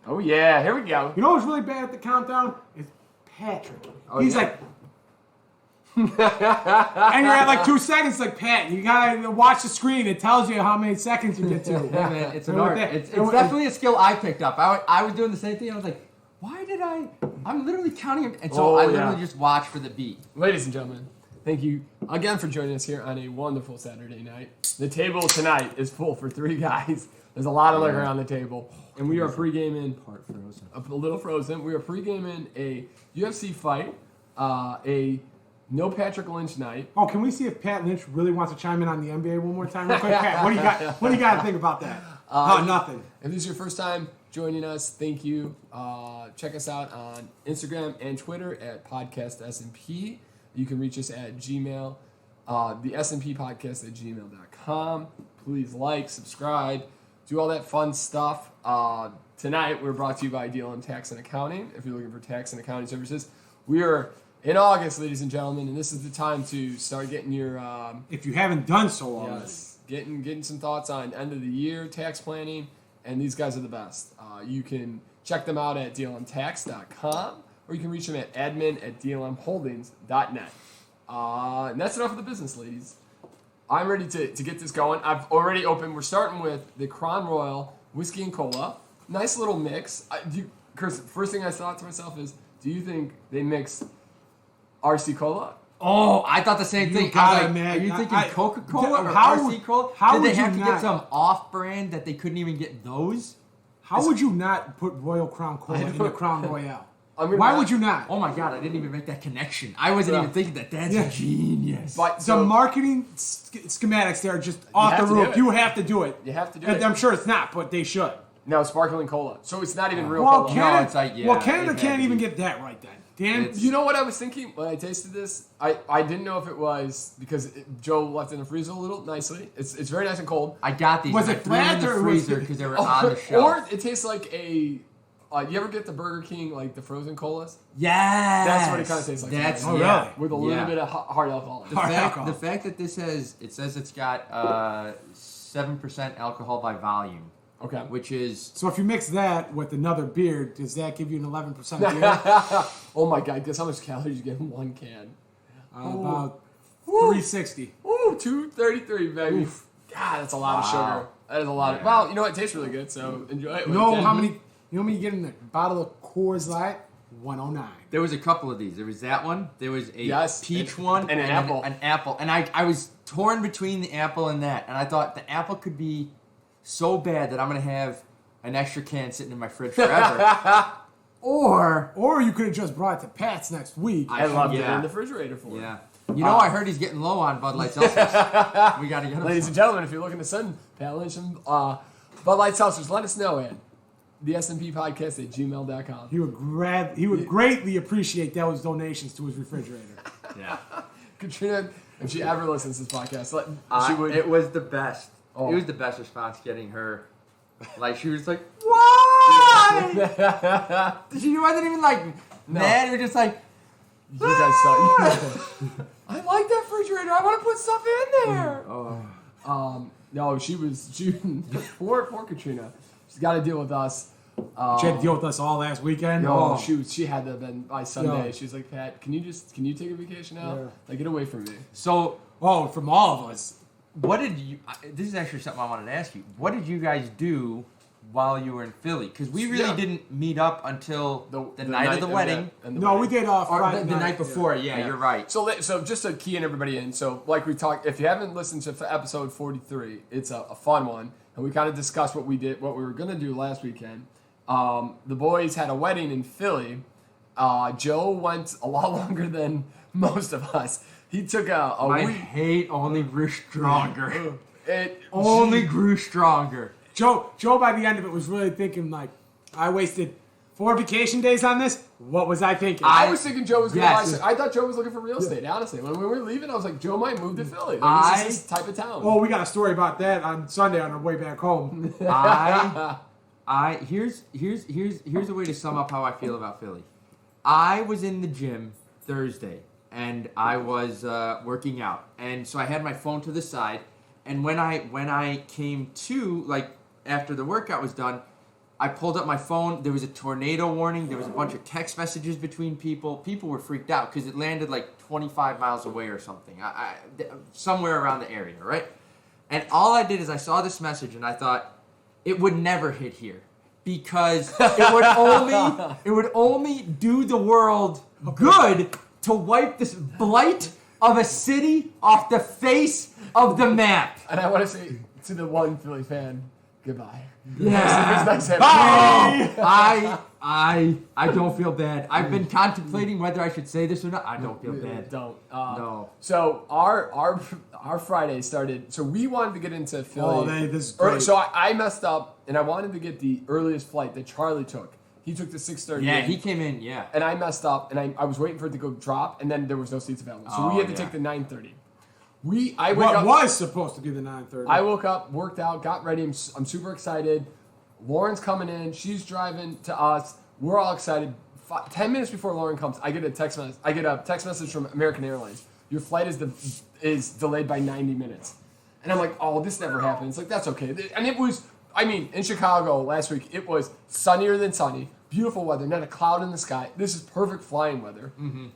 Oh, yeah. Here we go. You know what's really bad at the countdown? Is Patrick. He's like... and you're at like 2 seconds, like, Pat, you gotta watch the screen. It tells you how many seconds you get to. Yeah, man, it's an art. It's definitely a skill I picked up. I was doing the same thing. I was like, why did I'm literally counting them. And so I literally just watch for the beat. Ladies and gentlemen, thank you again for joining us here on a wonderful Saturday night. The table tonight is full for 3 guys. There's a lot of liquor on the table. And we are pre-gaming, Part frozen. a little frozen. We are pre-gaming a UFC fight, a no Patrick Lynch night. Oh, can we see if Pat Lynch really wants to chime in on the NBA one more time? Real quick, Pat, what do you got to think about that? Nothing. If this is your first time joining us, thank you. Check us out on Instagram and Twitter at podcastsmp. You can reach us at Gmail, the SMP podcast at gmail.com. Please like, subscribe, do all that fun stuff. Tonight, we're brought to you by DLM Tax and Accounting. If you're looking for tax and accounting services, we are in August, ladies and gentlemen, and this is the time to start getting your... if you haven't done so already. Yes, getting some thoughts on end of the year tax planning, and these guys are the best. You can check them out at dlmtax.com, or you can reach them at admin@dlmholdings.net. And that's enough of the business, ladies. I'm ready to get this going. I've already opened. We're starting with the Crown Royal Whiskey and Cola. Nice little mix. Chris, first thing I thought to myself is, do you think they mix RC Cola? Oh, I thought the same thing. I was like, man, are you thinking Coca-Cola or RC Cola? Did they have to get some off-brand that they couldn't even get those? How would you not put Royal Crown Cola in the Crown Royale? Why would you not? Oh my God, I didn't even make that connection. I wasn't even thinking that. That's genius. But the marketing schematics there are just off the roof. You have to do it. You have to do it. I'm sure it's not, but they should. No, sparkling cola. So it's not even real cola. Canada can't even get that right then. Damn. You know what I was thinking when I tasted this? I didn't know if it was because Joe left it in the freezer a little nicely. It's very nice and cold. I got these. Was it flat in the or freezer because they were on the shelf? Or it tastes like a... you ever get the Burger King, like the frozen colas? Yeah. That's what it kind of tastes like. That's really? With a little bit of hard alcohol. The fact that this says it's got 7% alcohol by volume. Okay. Which is... So if you mix that with another beer, does that give you an 11% beer? Oh my God, guess how much calories you get in one can? About 360. Ooh, 233, baby. Oof. God, that's a lot of sugar. That is a lot of... Well, you know what? It tastes really good, so enjoy it. You know how many you get in a bottle of Coors Light? 109. There was a couple of these. There was that one. There was a peach one. And an apple. An apple. And I was torn between the apple and that. And I thought the apple could be so bad that I'm going to have an extra can sitting in my fridge forever. or you could have just brought it to Pat's next week. I love it in the refrigerator for Yeah. You know, I heard he's getting low on Bud Light seltzers. We got to get him. Ladies and gentlemen, if you're looking to send Pat Lynch some Bud Light seltzers, let us know at the SMP podcast at gmail.com. He would greatly appreciate those donations to his refrigerator. Yeah. Katrina, if she ever listens to this podcast, she would. It was the best. Oh. It was the best response getting her. Like, she was like, why? She wasn't even like mad. She was just like, you guys suck. I like that refrigerator. I want to put stuff in there. No, she poor Katrina. She's got to deal with us. She had to deal with us all last weekend. No, she had to have been by Sunday. She was like, Pat, can you take a vacation out? Yeah. Like, get away from me. So, from all of us. What did you? This is actually something I wanted to ask you. What did you guys do while you were in Philly? Because we really didn't meet up until the night of the wedding. We did Friday the night before. Yeah, you're right. So just to key in everybody in. So like we talked, if you haven't listened to episode 43, it's a fun one, and we kind of discussed what we were gonna do last weekend. The boys had a wedding in Philly. Joe went a lot longer than most of us. He took a My week. hate only grew stronger. Only grew stronger. Joe, by the end of it, was really thinking, like, I wasted 4 vacation days on this. What was I thinking? I was thinking Joe was going to buy something. I thought Joe was looking for real estate, honestly. When we were leaving, I was like, Joe might move to Philly. Like, this is this type of town. Well, we got a story about that on Sunday on our way back home. Here's a way to sum up how I feel about Philly. I was in the gym Thursday, and I was working out. And so I had my phone to the side, and when I came to, like, after the workout was done, I pulled up my phone. There was a tornado warning. There was a bunch of text messages between people. People were freaked out because it landed like 25 miles away or something. Somewhere around the area, right? And all I did is I saw this message and I thought it would never hit here because it would only do the world good to wipe this blight of a city off the face of the map. And I want to say to the one Philly fan, goodbye. Yeah. It's nice Bye. I don't feel bad. I've been contemplating whether I should say this or not. I don't feel bad. Don't. No. So our Friday started. So we wanted to get into Philly. Oh, this is great. So I messed up, and I wanted to get the earliest flight that Charlie took. He took the 6:30. Yeah, he came in. Yeah. And I messed up, and I was waiting for it to go drop, and then there was no seats available. So we had to take the 9:30. What was supposed to be the 9:30? I woke up, worked out, got ready. I'm super excited. Lauren's coming in. She's driving to us. We're all excited. 10 minutes before Lauren comes, I get a text message from American Airlines. Your flight is delayed by 90 minutes. And I'm like, oh, this never happened. It's like, that's okay. And it was, in Chicago last week, it was sunnier than sunny. Beautiful weather, not a cloud in the sky. This is perfect flying weather. Mm-hmm.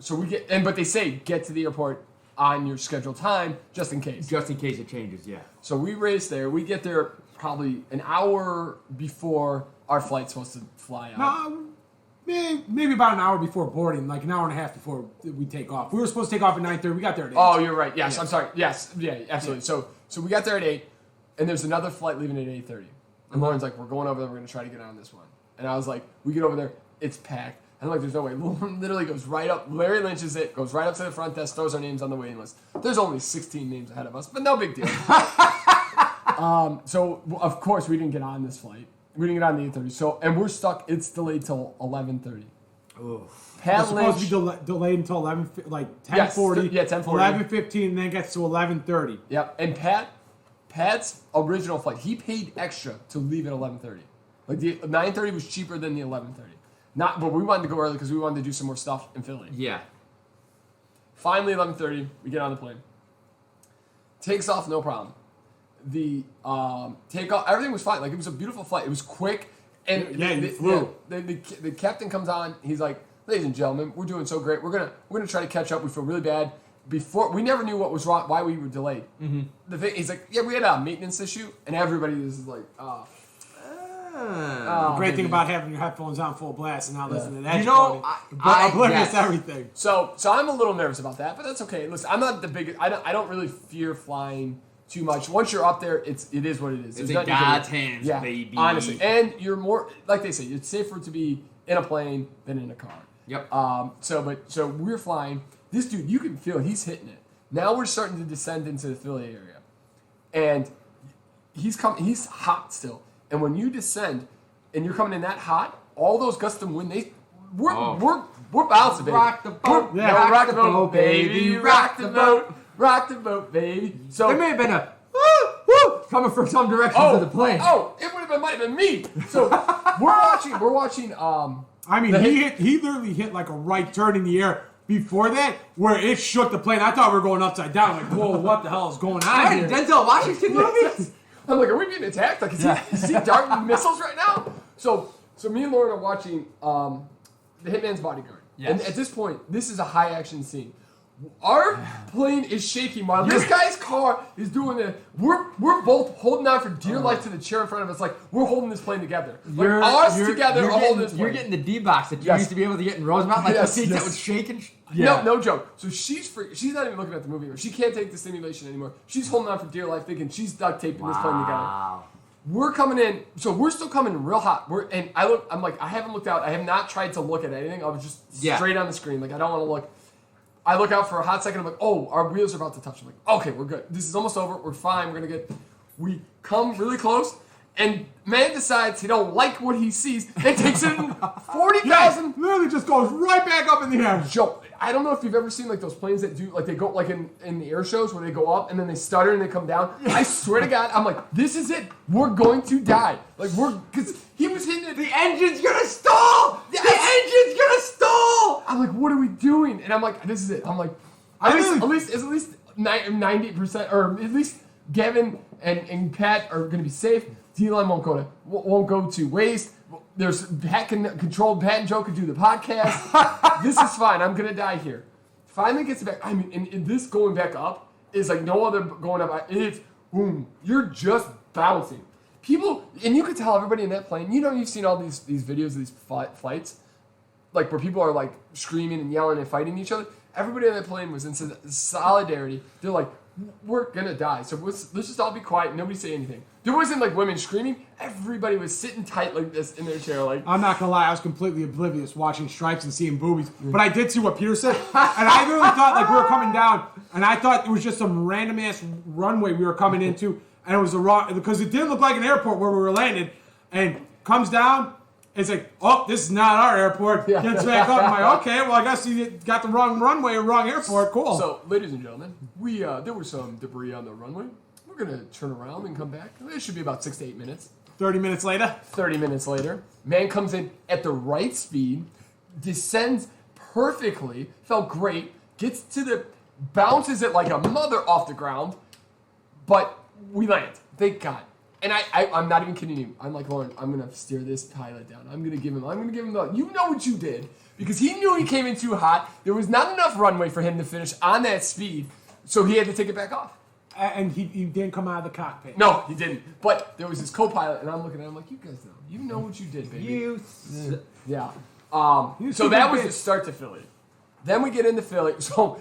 So but they say get to the airport on your scheduled time, just in case. Just in case it changes, yeah. So we race there. We get there probably an hour before our flight's supposed to fly out. No, maybe about an hour before boarding, like an hour and a half before we take off. We were supposed to take off at 9:30. We got there at 8. Oh, you're right. Yes, Yeah. I'm sorry. Yes, yeah, absolutely. Yeah. So we got there at 8, and there's another flight leaving at 8:30. And Lauren's like, we're going over there. We're going to try to get on this one. And I was like, we get over there. It's packed. I'm like, there's no way. Lauren literally goes right up. Larry lynches it, goes right up to the front desk, throws our names on the waiting list. There's only 16 names ahead of us, but no big deal. So, of course, we didn't get on this flight. We didn't get on the 8:30. So, and we're stuck. It's delayed till 11:30. It's supposed to be delayed until 10:40. Yes, 10:40. 11:15, then gets to 11:30. Yep. And Pat's original flight, he paid extra to leave at 11:30. Like the 9:30 was cheaper than the 11:30. But we wanted to go early because we wanted to do some more stuff in Philly. Yeah. Finally, 11:30, we get on the plane. Takes off, no problem. The takeoff, everything was fine. Like, it was a beautiful flight. It was quick. And you flew. The captain comes on. He's like, ladies and gentlemen, we're doing so great. We're gonna try to catch up. We feel really bad. We never knew what was wrong, why we were delayed. Mm-hmm. He's like, yeah, we had a maintenance issue, and everybody is like, the great thing about having your headphones on full blast and not listening to that. Oblivious to everything. So I'm a little nervous about that, but that's okay. Listen, I'm not the biggest. I don't really fear flying too much. Once you're up there, it is what it is. It's in God's hands, baby. Honestly, and you're more, like they say, it's safer to be in a plane than in a car. Yep. So we're flying. This dude, you can feel he's hitting it. Now we're starting to descend into the Philly area, and he's hot still. And when you descend, and you're coming in that hot, all those gusts of wind, we're bouncing, baby. Rock the boat, rock the boat, baby. Rock the boat, rock the boat, baby. So there may have been a woo coming from some directions of the plane. Oh, it might have been me. So we're watching. He literally hit like a right turn in the air. Before that, where it shook the plane, I thought we were going upside down. Like, whoa, what the hell is going on here? Denzel Washington movie? I'm like, are we being attacked? Like, is he darting missiles right now? So me and Lauren are watching The Hitman's Bodyguard. Yes. And at this point, this is a high action scene. Our plane is shaking while this guy's car is doing it. We're both holding on for dear life to the chair in front of us. Like, we're holding this plane together. Like, us together are holding this plane. You're getting the D-box that you used to be able to get in Rosemount, like the seat that was shaking. Yeah. No joke. So she's not even looking at the movie anymore. She can't take the stimulation anymore. She's holding on for dear life, thinking she's duct taping this plane together. We're coming in, so we're still coming in real hot. I'm like, I haven't looked out. I have not tried to look at anything. I was just straight on the screen. Like, I don't want to look. I look out for a hot second. I'm like, oh, our wheels are about to touch. I'm like, okay, we're good. This is almost over. We're fine. We come really close, and man decides he don't like what he sees. It takes him 40,000. Literally just goes right back up in the air. Joe, I don't know if you've ever seen like those planes that do like they go like in the air shows where they go up and then they stutter and they come down. I swear to God, I'm like, this is it. We're going to die. Like because he was hitting it. The engine's gonna stall. The engine's gonna stall. I'm like, what are we doing? And I'm like, this is it. I'm like, at least 90%, or at least Gavin and Pat are gonna be safe. D-line won't go to waste. There's controlled. Pat and Joe could do the podcast. This is fine. I'm gonna die here. Finally gets it back. I mean, and this going back up is like no other going up. It's boom. You're just bouncing. People, and you could tell everybody in that plane. You know, you've seen all these videos of these flights, like where people are like screaming and yelling and fighting each other. Everybody on that plane was in solidarity. They're like, we're gonna die, so let's just all be quiet. Nobody say anything. There wasn't like women screaming. Everybody was sitting tight like this in their chair. Like, I'm not gonna lie, I was completely oblivious watching stripes and seeing boobies, but I did see what Peter said, and I really thought like we were coming down, and I thought it was just some random ass runway we were coming into, and it was the wrong because it didn't look like an airport where we were landed, and comes down. It's like, oh, this is not our airport. Yeah. Gets back up. I'm like, okay, well, I guess you got the wrong runway or wrong airport. Cool. So, ladies and gentlemen, there was some debris on the runway. We're gonna turn around and come back. It should be about 6 to 8 minutes. 30 minutes later. 30 minutes later, man comes in at the right speed, descends perfectly, felt great, gets to the, bounces it like a mother off the ground, but we land. Thank God. And I'm not even kidding you. I'm like, Lauren, I'm gonna steer this pilot down. I'm gonna give him the, you know what you did, because he knew he came in too hot. There was not enough runway for him to finish on that speed, so he had to take it back off. And he didn't come out of the cockpit. No, he didn't. But there was his co-pilot, and I'm looking at him like, you guys know. You know what you did, baby. Yeah. So that was the start to Philly. Then we get into Philly. So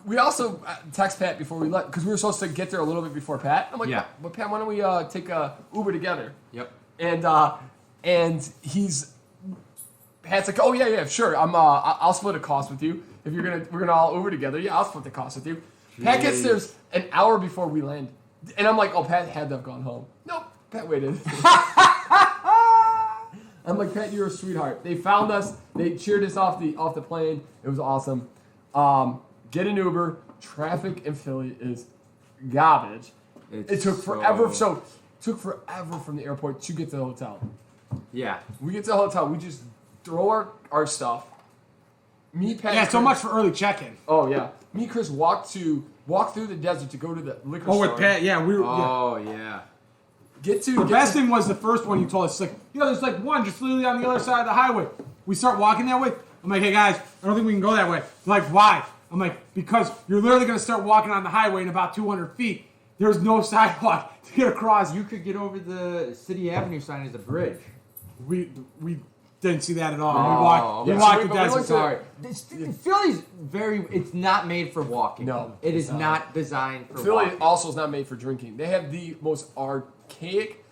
we also text Pat before we left, because we were supposed to get there a little bit before Pat. I'm like, Yeah. But Pat, why don't we take a Uber together? Yep. And Pat's like, oh yeah, sure. I'll split a cost with you if we're gonna all Uber together. Yeah, I'll split the cost with you. Jeez. Pat gets there an hour before we land, and I'm like, oh, Pat had to have gone home. Nope, Pat waited. I'm like, Pat, you're a sweetheart. They found us. They cheered us off the plane. It was awesome. Get an Uber. Traffic in Philly is garbage. It took forever. So took forever from the airport to get to the hotel. Yeah. We get to the hotel. We just throw our stuff. Me, Pat. Yeah, so much for early check-in. Oh yeah. Me, and Chris walk through the desert to go to the liquor store. Oh, with Pat, yeah, we were. Oh yeah. The best thing was the first one you told us. Like, there's like one just literally on the other side of the highway. We start walking that way. I'm like, hey guys, I don't think we can go that way. They're like, why? I'm like, because you're literally gonna start walking on the highway in about 200 feet. There's no sidewalk to get across. You could get over the City Avenue sign as a bridge. We didn't see that at all. Oh, we walked the desert. Sorry. Philly's it's not made for walking. No, it is not designed for Philly walking. also is not made for drinking. They have the most archaic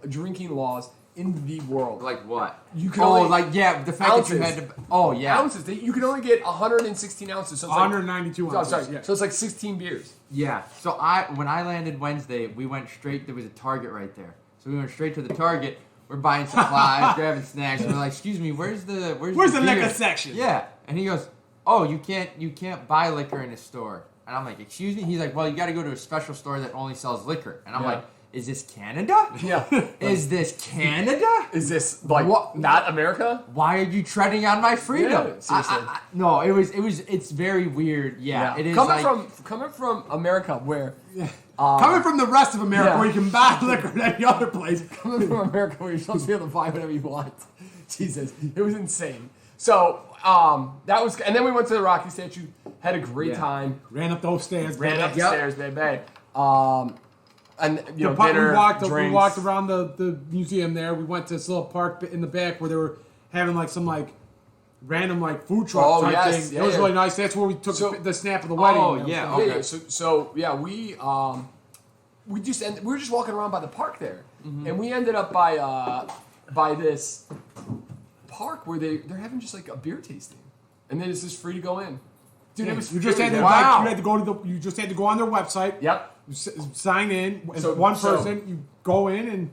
drinking laws in the world. Like what? You can only, the fact ounces. that you had to. Oh yeah. Ounces. You can only get 116 ounces. So it's 192 like, ounces. Oh, sorry. Yeah. So it's like 16 beers. Yeah. So when I landed Wednesday, we went straight. There was a Target right there. So we went straight to the Target. We're buying supplies, grabbing snacks. And we're like, excuse me, where's the liquor section? Yeah. And he goes, oh, you can't buy liquor in a store. And I'm like, excuse me? He's like, well, you got to go to a special store that only sells liquor. And I'm like, is this Canada? Yeah. Is this Canada? Is this like what? Not America? Why are you treading on my freedom? Yeah, seriously. No, it's very weird. Yeah. It is coming from America where. Coming from the rest of America where you can buy liquor at any other place. Coming from America where you're supposed to be able to buy whatever you want. Jesus. It was insane. So, that was, and then we went to the Rocky statue, had a great time. Ran up those stairs. Stairs, baby. And, dinner, we walked around the museum there. We went to this little park in the back where they were having like some like random like food truck type thing. It was really nice. That's where we took the snap of the wedding. Oh yeah, okay. We were just walking around by the park there, and we ended up by this park where they're having just like a beer tasting, and then it's just free to go in. Dude, it was you just had to you just had to go on their website. Yep. Sign in as one person. You go in and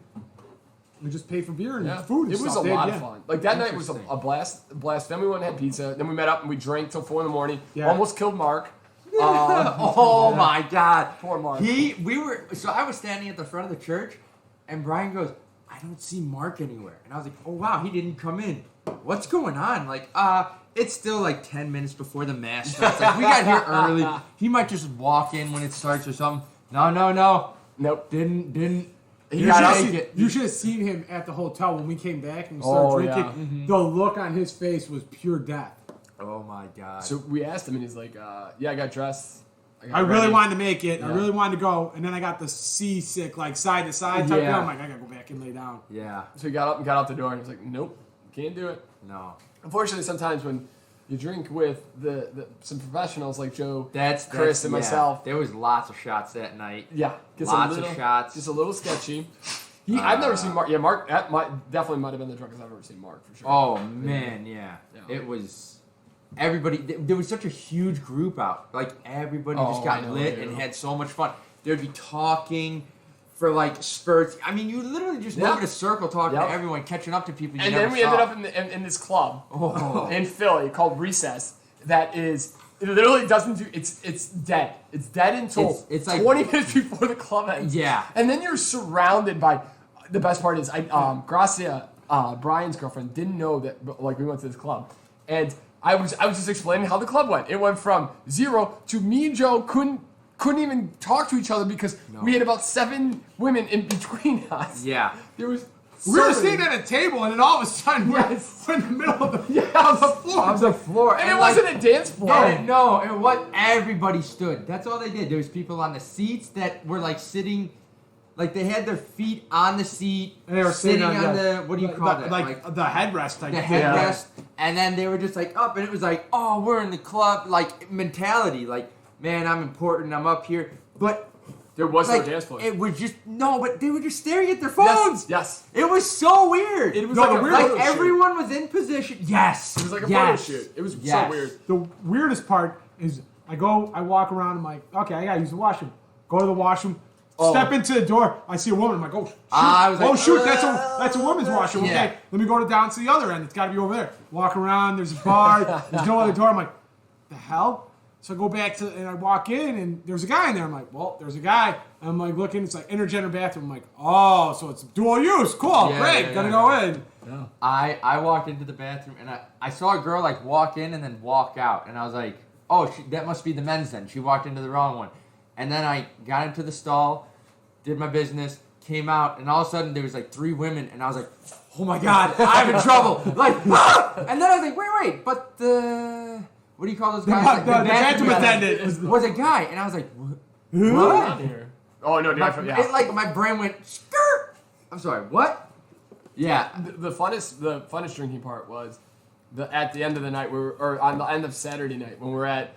we just pay for beer and food. And it was stuff. a lot of fun. Like that night was a blast. Then we went and had pizza. Then we met up and we drank till 4 a.m. Yeah. Almost killed Mark. Oh my God. Poor Mark. So I was standing at the front of the church, and Brian goes, I don't see Mark anywhere. And I was like, oh wow, he didn't come in. What's going on? Like, it's still like 10 minutes before the mass starts. Like, we got here early. He might just walk in when it starts or something. No. Nope. Didn't. He got up. You should have seen him at the hotel when we came back and we started drinking. Yeah. Mm-hmm. The look on his face was pure death. Oh my god. So we asked him, and he's like, "Yeah, I got dressed. I really wanted to make it. Yeah. I really wanted to go, and then I got the seasick, like side to side type. Yeah. I'm like, I gotta go back and lay down. Yeah. So he got up and got out the door, and he was like, "Nope, can't do it." No. Unfortunately, sometimes when you drink with some professionals like Joe, That's Chris, and myself, There was lots of shots that night. yeah, gets Lots a little, of shots. just a little sketchy. I've never seen Mark. Yeah, Mark definitely might have been the drunkest I've ever seen Mark for sure. Oh man, yeah. It was. Everybody, there was such a huge group out. Like, everybody just got lit and had so much fun. They'd be talking for, like, spurts. I mean, you literally just move in a circle talking to everyone, catching up to people you and never then we ended up in this club in Philly called Recess that is, it literally doesn't do, it's dead. It's dead until It's like 20 minutes before the club ends. Yeah. And then you're surrounded by, the best part is, Gracia, Brian's girlfriend, didn't know that, like, we went to this club. And I was just explaining how the club went. It went from 0 to me and Joe couldn't even talk to each other because we had about 7 women in between us. Yeah. There was We were sitting at a table, and then all of a sudden, we're in the middle of the, of the floor. On the floor. And it wasn't a dance floor. No, it was. Everybody stood. That's all they did. There was people on the seats that were, like, sitting. Like, they had their feet on the seat, And they were sitting on yeah. the, what do you call that? Like the headrest type the thing. headrest. And then they were just like up, and it was like, oh, we're in the club, like, mentality. Like, man, I'm important, I'm up here. But There was like, no dance floor. it was just, but they were just staring at their phones. Yes. It was so weird. It was No, like the a weird- photo like shoot. everyone was in position. Yes. It was like a photo shoot. It was so weird. The weirdest part is I walk around, I'm like, okay, I gotta use the washroom. Go to the washroom, step into the door, I see a woman, I'm like, oh, shoot. I was like, Shoot, that's a woman's washroom. Yeah. Okay, let me go down to the other end. It's gotta be over there. Walk around, there's a bar, there's no other door. I'm like, the hell? So I go back and I walk in, and there's a guy in there. I'm like, well, there's a guy. I'm like looking, it's like intergender bathroom. I'm like, oh, so it's dual use. Cool, great, gonna go in. Yeah. I walked into the bathroom, and I saw a girl, like, walk in and then walk out. And I was like, oh, that must be the men's then. She walked into the wrong one. And then I got into the stall, did my business, came out, and all of a sudden there was like 3 women, and I was like, oh my God, I'm in trouble. Like, ah! And then I was like, wait, but the, what do you call those guys? The bathroom attendant was a guy, and I was like, what? Around here. Oh no, It, like, my brain went, skirt. I'm sorry, what? Yeah. The funnest drinking part was at the end of the night, or on the end of Saturday night when we're at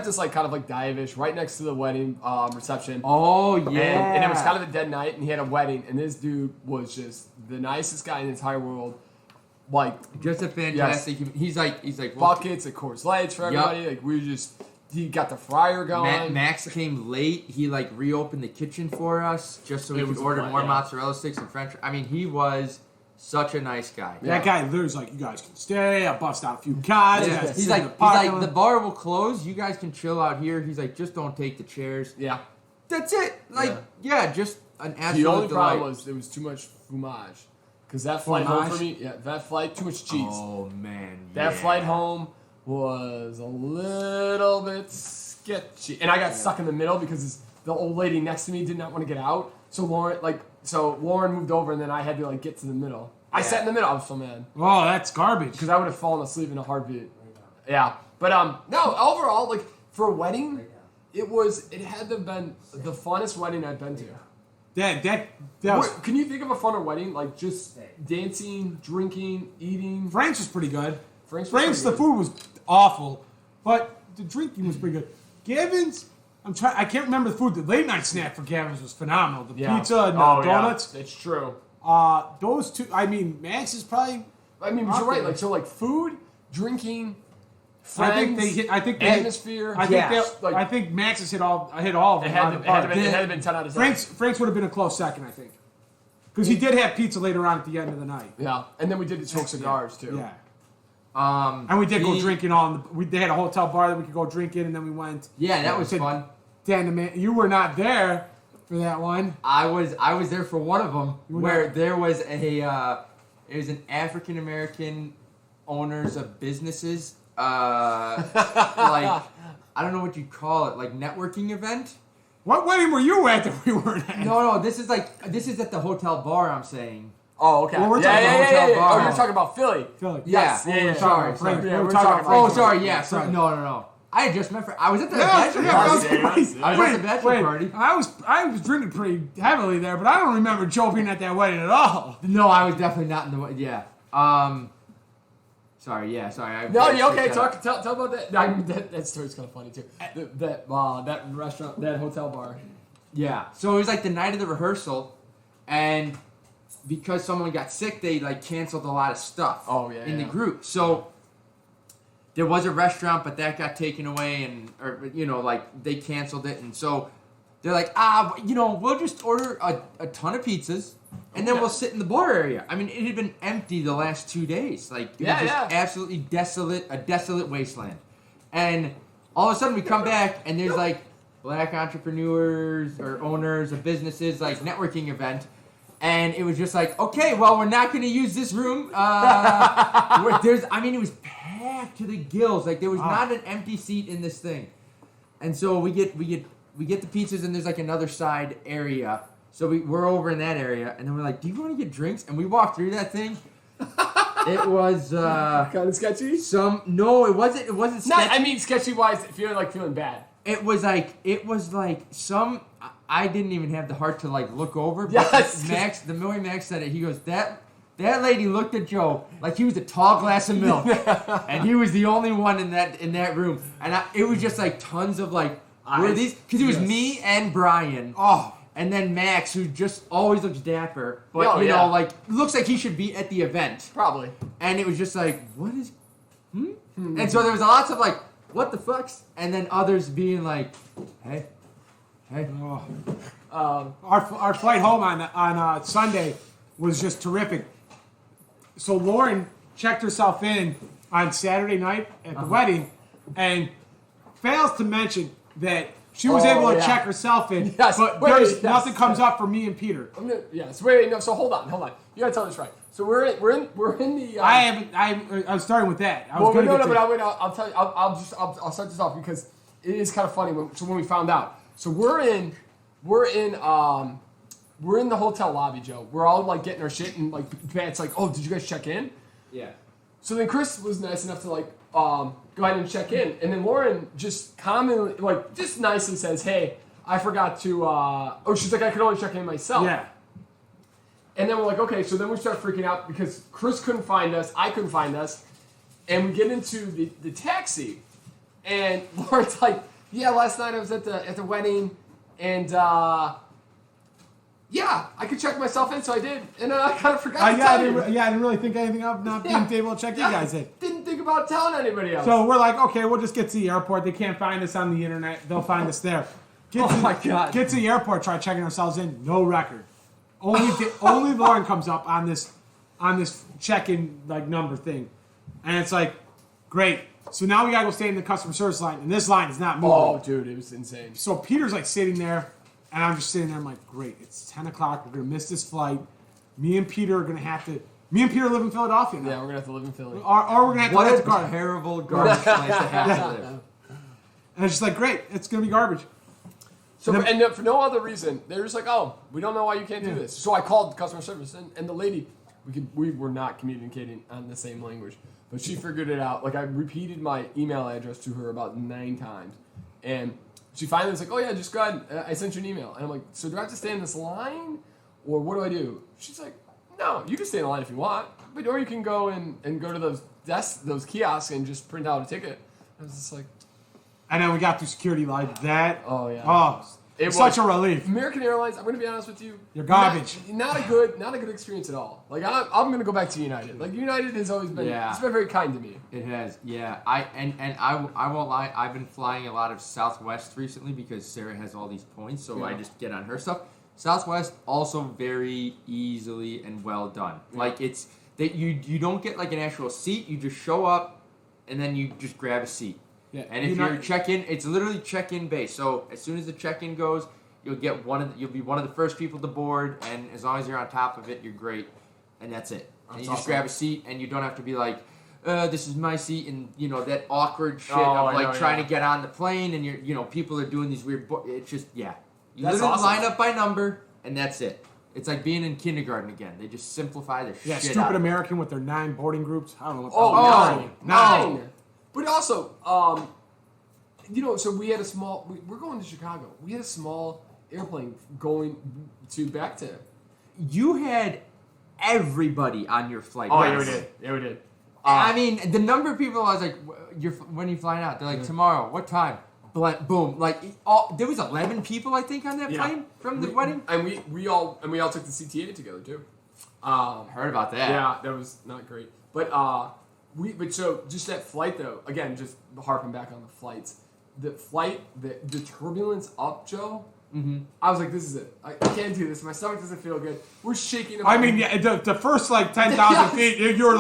this like kind of like dive-ish right next to the wedding reception. Oh yeah. And it was kind of a dead night, and he had a wedding, and this dude was just the nicest guy in the entire world. Like, just a fantastic. He's like buckets of Coors Lights for everybody. Like he got the fryer going. Max came late. He like reopened the kitchen for us just so we could order more mozzarella sticks and French. I mean, he was such a nice guy. That guy literally was like, you guys can stay. I bust out a few guys. Yeah. He's like, the bar will close. You guys can chill out here. He's like, just don't take the chairs. Yeah. That's it. Like, just an absolute The only delight. problem was there was too much fromage. Because that flight home for me, too much cheese. Oh, man. That flight home was a little bit sketchy. And I got stuck in the middle because the old lady next to me did not want to get out. So Lauren moved over, and then I had to like get to the middle. I sat in the middle. I was so mad. Oh, that's garbage. Because I would have fallen asleep in a heartbeat. Yeah. But no, overall, like for a wedding, it had to have been the funnest wedding I've been to. That was... Can you think of a funner wedding? Like just dancing, drinking, eating? Frank's was pretty good. Frank's the food was awful, but the drinking was pretty good. Gavin's, I can't remember the food. The late night snack for Gavin's was phenomenal. The pizza and donuts. Yeah. It's true. Those two, I mean, Max is probably... I mean, but you're right. Like, so like food, drinking, friends, I think they atmosphere. I think Max has hit all of them. It had to been 10 out of 10. Frank's would have been a close second, I think. Because he did have pizza later on at the end of the night. Yeah, and then we did the smoke cigars too. Yeah. And we did go drinking they had a hotel bar that we could go drink in, and then we went. Yeah, that was fun. You were not there for that one. I was there for one of them where there was it was an African American owners of businesses, like I don't know what you call it, like networking event. What wedding were you at that we weren't at? No, this is at the hotel bar. I'm saying. Oh, okay. Well, we're talking about hotel bar. Oh, you're talking about Philly. Philly. Yes. Yeah. Yeah. Sorry. Yeah, we're talking about Oh, Frank. sorry. Yeah. Sorry. No. I had just met. I was at the Yeah, bachelor yeah, party. I was I was at the bachelor party. I was drinking pretty heavily there, but I don't remember Joe being at that wedding at all. No, I was definitely not in the. Yeah. Sorry. Yeah. Sorry. No, yeah, okay. Tell about that. That story's kind of funny too. That restaurant, that hotel bar. Yeah. So it was like the night of the rehearsal, and because someone got sick, they like canceled a lot of stuff. Oh, yeah, in the yeah. group. So there was a restaurant, but that got taken away, like they canceled it, and so they're like, we'll just order a ton of pizzas, and then we'll sit in the bar area. I mean, it had been empty the last 2 days. Like it was just absolutely desolate, a desolate wasteland. And all of a sudden we come back, and there's like black entrepreneurs or owners of businesses, like networking event. And it was just like, okay, well, we're not going to use this room. It was packed to the gills. Like there was not an empty seat in this thing. And so we get the pizzas, and there's like another side area. So we're over in that area, and then we're like, do you want to get drinks? And we walked through that thing. It was kind of sketchy. No, it wasn't. It wasn't sketchy. No, I mean sketchy wise, feeling bad. It was like some. I didn't even have the heart to like look over. But Yes. the way Max said it, he goes, that lady looked at Joe like he was a tall glass of milk, and he was the only one in that room. And it was just like tons of like, were these? Because it was me and Brian. Oh. And then Max, who just always looks dapper, but like looks like he should be at the event. Probably. And it was just like, what is? And so there was lots of like, what the fucks, and then others being like, hey. Our flight home on Sunday was just terrific. So Lauren checked herself in on Saturday night at the wedding, and fails to mention that she was able to check herself in, but nothing comes up for me and Peter. So hold on. You gotta tell this right. So we're in the. I was starting with that. I'll tell you. I'll start this off because it is kind of funny. When we found out, so we're in the hotel lobby, Joe. We're all like getting our shit, and like Pat's like, "Oh, did you guys check in?" Yeah. So then Chris was nice enough to like go ahead and check in, and then Lauren just commonly, like, just nicely says, "Hey, I forgot to." She's like, "I could only check in myself." Yeah. And then we're like, okay, so then we start freaking out because Chris couldn't find us, I couldn't find us, and we get into the taxi, and Lauren's like, "Yeah, last night I was at the wedding, and I could check myself in, so I did, and I kind of forgot to tell you." I didn't really think anything of not being able to check you guys in. Didn't think about telling anybody else. So we're like, okay, we'll just get to the airport. They can't find us on the internet. They'll find us there. my God. Get to the airport, try checking ourselves in. No record. Only Lauren comes up on this check-in like number thing, and it's like, great. So now we gotta go stay in the customer service line, and this line is not moving. Oh, dude, it was insane. So Peter's like sitting there, and I'm just sitting there. I'm like, great. It's 10 o'clock. We're gonna miss this flight. Me and Peter live in Philadelphia now. Yeah, we're gonna have to live in Philly. Or we're gonna have to What rent a a car. terrible garbage place to have to live. And it's just like, great. It's gonna be garbage. So for no other reason, they're just like, "Oh, we don't know why you can't do this." So I called customer service, and the lady, we were not communicating on the same language, but she figured it out. Like, I repeated my email address to her about 9 times, and she finally was like, "Oh yeah, just go ahead. I sent you an email." And I'm like, "So do I have to stay in this line, or what do I do?" She's like, "No, you can stay in the line if you want, or you can go and go to those desks, those kiosks, and just print out a ticket." I was just like, And then we got through security like that. "Oh yeah." Oh, It it's such was- a relief. American Airlines, I'm going to be honest with you. You're garbage. Not a good experience at all. Like, I'm going to go back to United. Like, United has always been, it's been very kind to me. It has, yeah. I won't lie. I've been flying a lot of Southwest recently because Sarah has all these points, so I just get on her stuff. Southwest also very easily and well done. Yeah. Like, it's that you don't get like an actual seat. You just show up, and then you just grab a seat. Yeah. And if you're check-in, it's literally check-in based. So as soon as the check-in goes, you'll be one of the first people to board, and as long as you're on top of it, you're great, and that's it. And you just grab a seat, and you don't have to be like, this is my seat, and that awkward shit of like trying to get on the plane, and people are doing these weird. It's just You That's literally awesome. line up by number, and that's it. It's like being in kindergarten again. They just simplify the Yeah, shit stupid out. American with their 9 boarding groups. I don't know what the Oh, hell. nine. But also, so we had a small. We're going to Chicago. We had a small airplane going back to. You had everybody on your flight. Oh, Yes. Yeah, we did. I mean, the number of people I was like, when are you flying out? They're like, tomorrow. What time? Boom. Like, there was 11 people, I think, on that plane from the wedding. And we all took the CTA together too. Heard about that. Yeah, that was not great. But so just that flight though. Again, just harping back on the flights. The flight, the turbulence up, Joe. Mm-hmm. I was like, this is it. I can't do this. My stomach doesn't feel good. We're shaking. I mean, yeah, the first like 10,000 feet, you're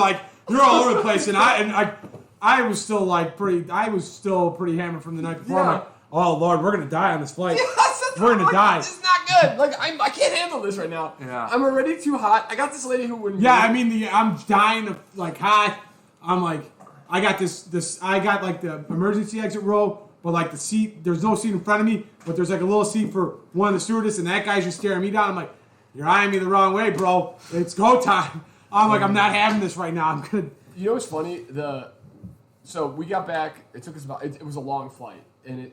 all over the place, and I was still pretty hammered from the night before. Yeah. I'm like, oh Lord, we're gonna die on this flight. Yeah, We're gonna die. This is not good. Like I can't handle this right now. Yeah. I'm already too hot. I got this lady who wouldn't. Yeah, move. I mean, I'm dying of like hot. I'm like, I got this. I got like the emergency exit row, but like the seat, there's no seat in front of me, but there's like a little seat for one of the stewardess, and that guy's just staring me down. I'm like, you're eyeing me the wrong way, bro. It's go time. I'm like, I'm not having this right now. I'm gonna. You know what's funny? So we got back. It took us about. It was a long flight, and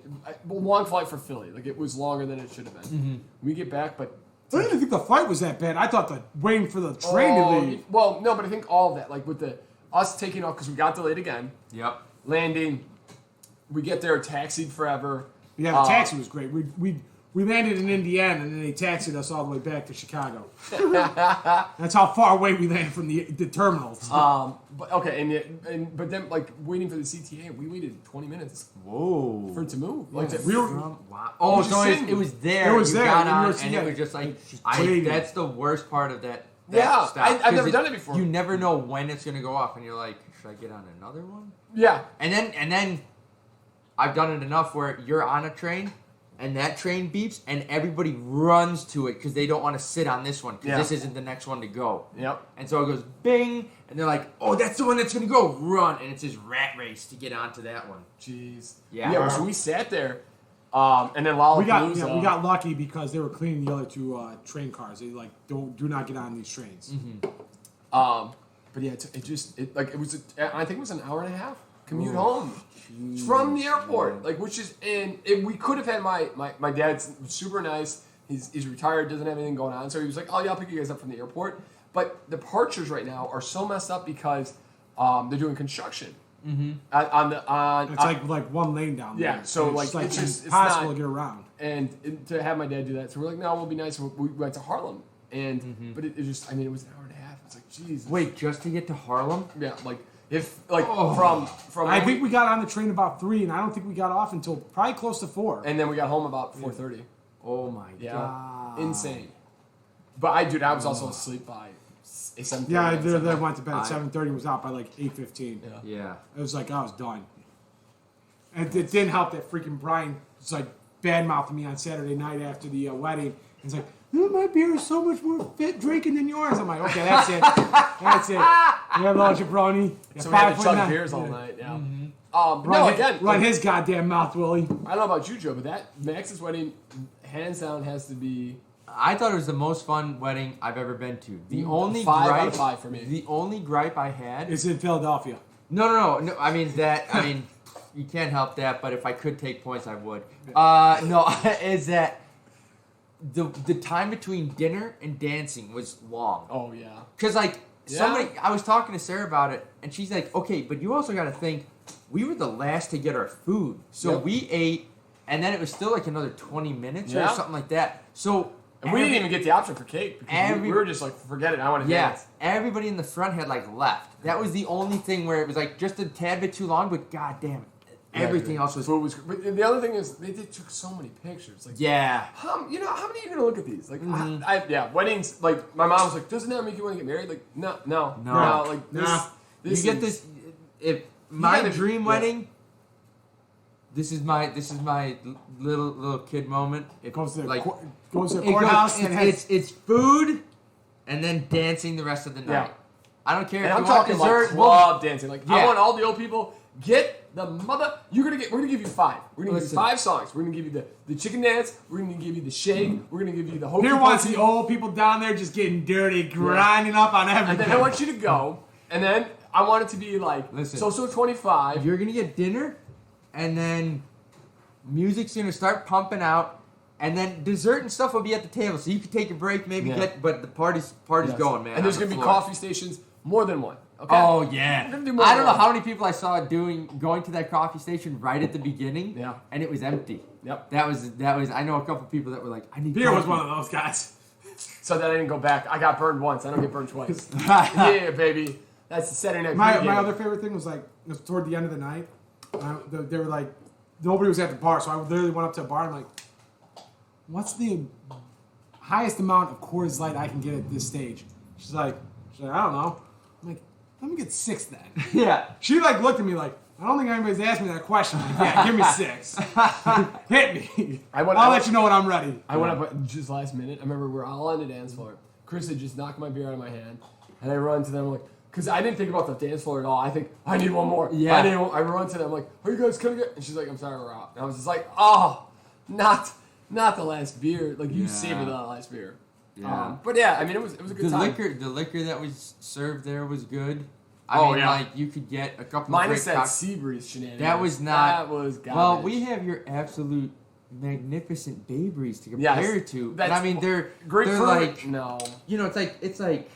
long flight for Philly. Like it was longer than it should have been. Mm-hmm. We get back, but I didn't even think the flight was that bad. I thought the waiting for the train to leave. Well, no, but I think all of that, like with us taking off because we got delayed again. Yep. Landing, we get there, taxied forever. Yeah, the taxi was great. We landed in Indiana, and then they taxied us all the way back to Chicago. That's how far away we landed from the terminals. But okay, but then like waiting for the CTA, we waited 20 minutes Whoa. for it to move. Like we were. Wow. Oh, was so just sitting. it was there. It was you there, got and you on, were- and yeah, it was just like, waiting. that's the worst part of that Yeah, stop. I've 'Cause never done it before. You never know when it's gonna go off, and you're like, should I get on another one? Yeah. And then I've done it enough where you're on a train and that train beeps and everybody runs to it because they don't want to sit on this one because this isn't the next one to go. Yep. And so it goes bing and they're like, oh, that's the one that's going to go. Run. And it's this rat race to get onto that one. Jeez. Yeah. Yeah. So we sat there, and then Lollapalooza. We got lucky because they were cleaning the other two train cars. They like do not get on these trains. Mm-hmm. But yeah, it was. I think it was an hour and a half commute home from the airport. Like, which is we could have had my dad's super nice. He's retired, doesn't have anything going on, so he was like, oh yeah, I'll pick you guys up from the airport. But departures right now are so messed up because they're doing construction. Mm-hmm. It's like one lane down there. Yeah, so And like it's it's impossible not, to get around. And to have my dad do that, so we're like, no, we'll be nice. We went to Harlem, but it just, I mean, it was an hour and a half. It's like, Jesus. Wait, just to get to Harlem? Yeah, like if like from. I think we got on the train about 3, and I don't think we got off until probably close to 4. And then we got home about 4:30. Oh my Yeah, God. insane. But I was also asleep by 7:30. Yeah, I went to bed at 7:30 and was out by like 8:15. Yeah. It was like I was done. And it didn't help that freaking Brian was like bad mouthing me on Saturday night after the wedding. He's like, my beer is so much more fit drinking than yours. I'm like, okay, that's it. That's it. Yeah, little jabroni. So we had to chug 5.9. beers all night. Yeah. No, Run his goddamn mouth, Willie. I don't know about you, Joe, but that Max's wedding, hands down, has to be I thought it was the most fun wedding I've ever been to. The only 5 gripe, out of 5 for me. The only gripe I had It's in Philadelphia. No. I mean, you can't help that. But if I could take points, I would. No, is that the time between dinner and dancing was long. Oh yeah. Cause like Yeah. I was talking to Sarah about it, and she's like, okay, but you also got to think, we were the last to get our food, so Yep. we ate, and then it was still like another 20 minutes Yeah. or something like that. So. And we didn't even get the option for cake because we were just like, forget it, I want to dance. Everybody in the front had like left. That was the only thing where it was like just a tad bit too long, but god damn it. Everything else was. Food was. But the other thing is, they took so many pictures. Like, Yeah. how many are you gonna look at these? Like, weddings. Like, my mom was like, "Doesn't that make you want to get married?" Like, no. Like, this You get is- this. If my gotta- dream yeah. wedding. This is my little kid moment. It Goes to the, like goes to the it courthouse goes, and has it's food, and then dancing the rest of the night. Yeah. I don't care And if I'm you want talking dessert. like club dancing. Like, I Yeah. want all the old people get We're gonna give you 5. We're gonna give Listen. you 5 songs. We're gonna give you the chicken dance. We're gonna give you the shake. We're gonna give you the hokey Here wants pokey. the old people down there just getting dirty, grinding up on And everything. then I want you to go. And then I want it to be like Listen. So 25. You're gonna get dinner, and then music's gonna start pumping out, and then dessert and stuff will be at the table, so you can take a break, maybe but the party's Yes. going, man. And there's on the gonna be floor. coffee stations, more than one. Okay. Oh yeah. We're gonna do more I than don't know one. how many people I saw going to that coffee station right at the beginning. Yeah. And it was empty. Yep. That was. I know a couple people that were like, I need. Beer was coffee. one of those guys. So that I didn't go back. I got burned once. I don't get burned twice. Yeah, baby. That's the Saturday night. My pregame. other favorite thing was like it was toward the end of the night. They were like nobody was at the bar, so I literally went up to a bar and I'm like, what's the highest amount of Coors Light I can get at this stage? She's like, I don't know. I'm like, let me get 6 then. Yeah. She like looked at me like, I don't think anybody's asked me that question. I'm like, yeah, give me 6. Hit me. I'll let you know when I'm ready. I went up just last minute. I remember we were all on the dance floor. Chris had just knocked my beer out of my hand, and I run to them like, because I didn't think about the dance floor at all. I think I need one more. Yeah. I run to them like, are you guys coming? And she's like, I'm sorry, we're out. And I was just like, oh, not the last beer. Like you savored that last beer. Yeah. But yeah, I mean, it was a good time. The liquor that was served there was good. Like you could get a couple. Minus great that sea breeze shenanigans. That was not. That was garbage. Well, we have your absolute magnificent Bay Breeze to compare it to. And I mean, they're grapefruit. like No. you know, it's like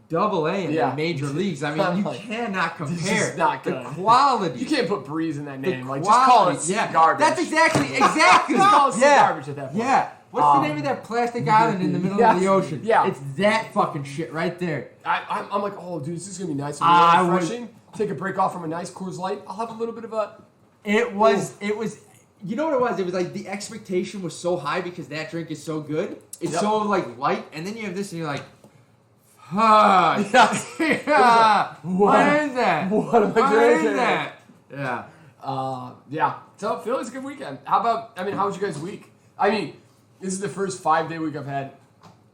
double A in the major leagues. I mean, you cannot compare. This is not good. The quality. You can't put breeze in that name. The Like, just call it quality, sea garbage. That's exactly. Just call it sea garbage at that point. Yeah. What's the name of that plastic island in the middle of the ocean? Yeah. It's that fucking shit right there. I'm like, oh, dude, this is gonna be nice I and would- refreshing. Take a break off from a nice Coors Light. I'll have a little bit of a. It was. You know what it was? It was like the expectation was so high because that drink is so good. It's so like light, and then you have this, and you're like, "Huh? Yeah. What is that? What am I What drinking? is that?" Yeah. Yeah. So it feels like a good weekend. How was your guys' week? I mean, this is the first 5-day week I've had.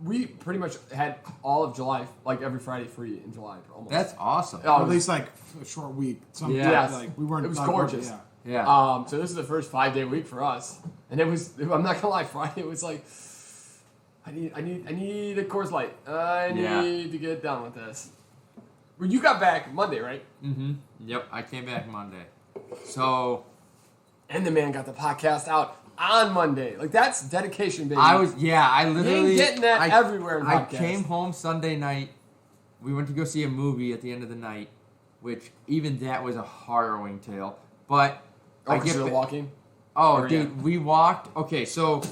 We pretty much had all of July, like every Friday free in July, almost. That's awesome. Oh, At least like a short week. Something Yeah. like we weren't. It was like, gorgeous. Yeah. Yeah. So this is the first 5-day week for us, and it was. I'm not gonna lie, Friday it was like, I need a Coors Light. I need to get done with this. Well, you got back Monday, right? Mm-hmm. Yep. I came back Monday. So And the man got the podcast out on Monday. Like that's dedication, baby. I literally ain't getting that everywhere in I podcasts. came home Sunday night. We went to go see a movie at the end of the night, which even that was a harrowing tale. But I get walking. Oh, Or, dude, we walked. Okay, so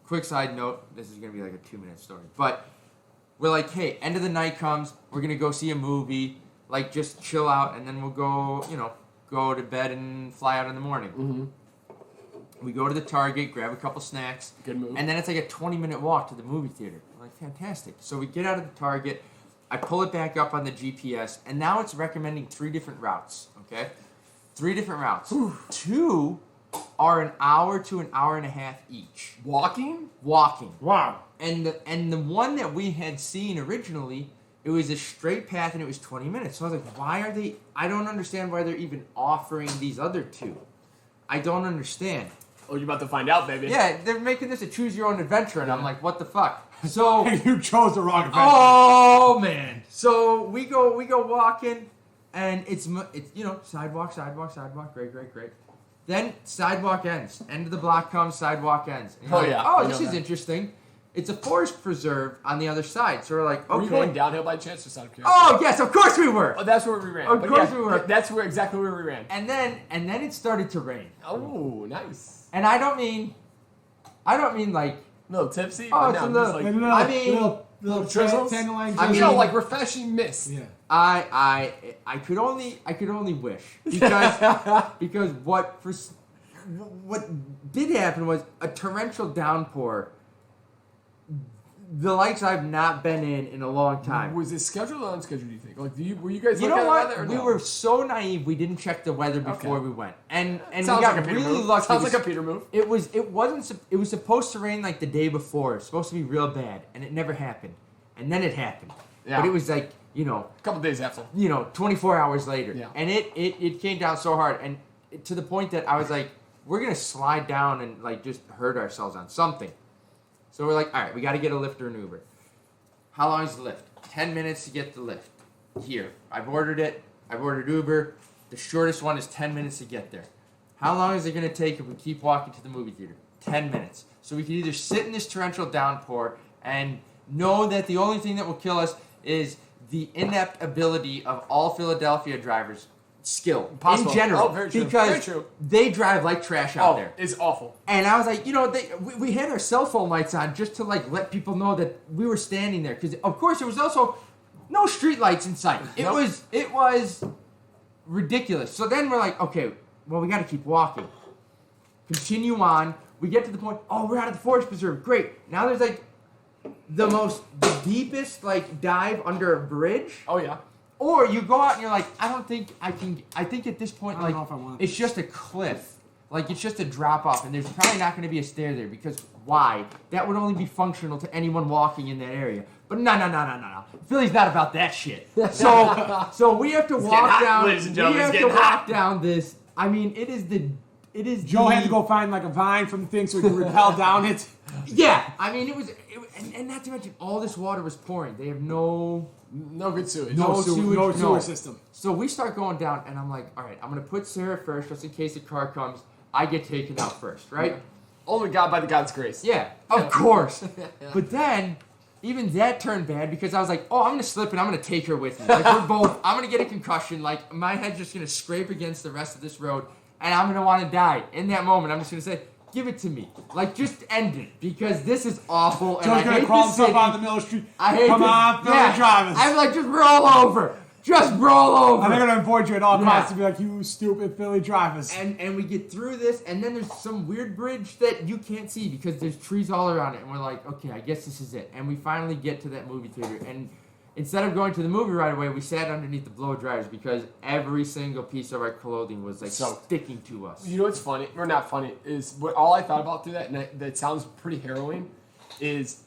quick side note. This is gonna be like a 2-minute story, but we're like, hey, end of the night comes. We're gonna go see a movie. Like, just chill out, and then we'll go to bed and fly out in the morning. Mm-hmm. We go to the Target, grab a couple snacks. Good move. And then it's like a 20-minute walk to the movie theater. We're like, fantastic. So we get out of the Target. I pull it back up on the GPS, and now it's recommending 3 different routes, okay? 3 different routes. 2 are an hour to an hour and a half each. Walking? Walking. Wow. And the one that we had seen originally, it was a straight path, and it was 20 minutes. So I was like, why are they... I don't understand why they're even offering these other 2. I don't understand. Oh, you're about to find out, baby. Yeah, they're making this a choose-your-own-adventure, and I'm like, what the fuck? So... You chose the wrong adventure. Oh, man. So we go walking, and it's sidewalk, great. Then sidewalk ends. End of the block comes, sidewalk ends. And you're like, I this know is that. interesting. It's a forest preserve on the other side. So we're like, okay. Were you going downhill by chance or out of curiosity? Oh, yes, of course we were. Oh, that's where we ran. Of But course yeah, we were. That's exactly where we ran. And then it started to rain. Oh, nice. And I don't mean like, A little tipsy? Oh, but it's no, a just little- like, I mean, little drizzles? dandelion I mean, you know, like refreshing mist. yeah. I could only wish because what did happen was a torrential downpour. The likes I've not been in a long time. Was it scheduled or unscheduled, do you think? Like, were you guys You looking know at the weather what? or We no? were so naive. We didn't check the weather before Okay. we went, and we Sounds got like a Peter really move. lucky. Sounds like a Peter move. It was supposed to rain like the day before. It was supposed to be real bad, and it never happened. And then it happened. Yeah. But it was like A couple days after. 24 hours later. Yeah. And it came down so hard. And to the point that I was like, we're gonna slide down and like just hurt ourselves on something. So we're like, all right, we got to get a Lyft or an Uber. How long is the Lyft? 10 minutes to get the Lyft. Here, I've ordered it. I've ordered Uber. The shortest one is 10 minutes to get there. How long is it going to take if we keep walking to the movie theater? 10 minutes. So we can either sit in this torrential downpour and know that the only thing that will kill us is the inept ability of all Philadelphia drivers. Skill. Impossible. In general. Very true. Because Very true. they drive like trash out there. It's awful. And I was like, we had our cell phone lights on just to like let people know that we were standing there. Because of course there was also no street lights in sight. It was ridiculous. So then we're like, okay, well we got to keep walking. Continue on. We get to the point. Oh, we're out of the forest preserve. Great. Now there's like the deepest like dive under a bridge. Oh yeah. Or you go out and you're like, I think at this point, I don't know if I want it's just a cliff. Like, it's just a drop off, and there's probably not going to be a stair there, because why? That would only be functional to anyone walking in that area. But no. Philly's not about that shit. So we have to walk down. Ladies and We gentlemen, have it's to getting hot. walk down this. I mean, it is. Joe had to go find like a vine from the thing so he could rappel down it. Yeah, I mean, and not to mention, all this water was pouring. They have no good sewage. No sewage, sewer system. So we start going down, and I'm like, all right, I'm going to put Sarah first, just in case the car comes. I get taken out first, right? Only God by the God's grace. Yeah, of course. But then, even that turned bad, because I was like, oh, I'm going to slip, and I'm going to take her with me. Like, we're both, I'm going to get a concussion. Like, my head's just going to scrape against the rest of this road, and I'm going to want to die. In that moment, I'm just going to say, give it to me. Like, just end it, because this is awful, and Joe's I gonna hate crawl this himself city. out in the middle of the street. I hate Come this. on, Philly Yeah. drivers. I'm like, just roll over. Just roll over. And they're gonna avoid you at all Yeah. costs to be like, you stupid Philly drivers. And we get through this, and then there's some weird bridge that you can't see because there's trees all around it. And we're like, okay, I guess this is it. And we finally get to that movie theater. And instead of going to the movie right away, we sat underneath the blow dryers because every single piece of our clothing was like sticking to us. You know what's funny, or not funny, is what all I thought about through that, and that sounds pretty harrowing, is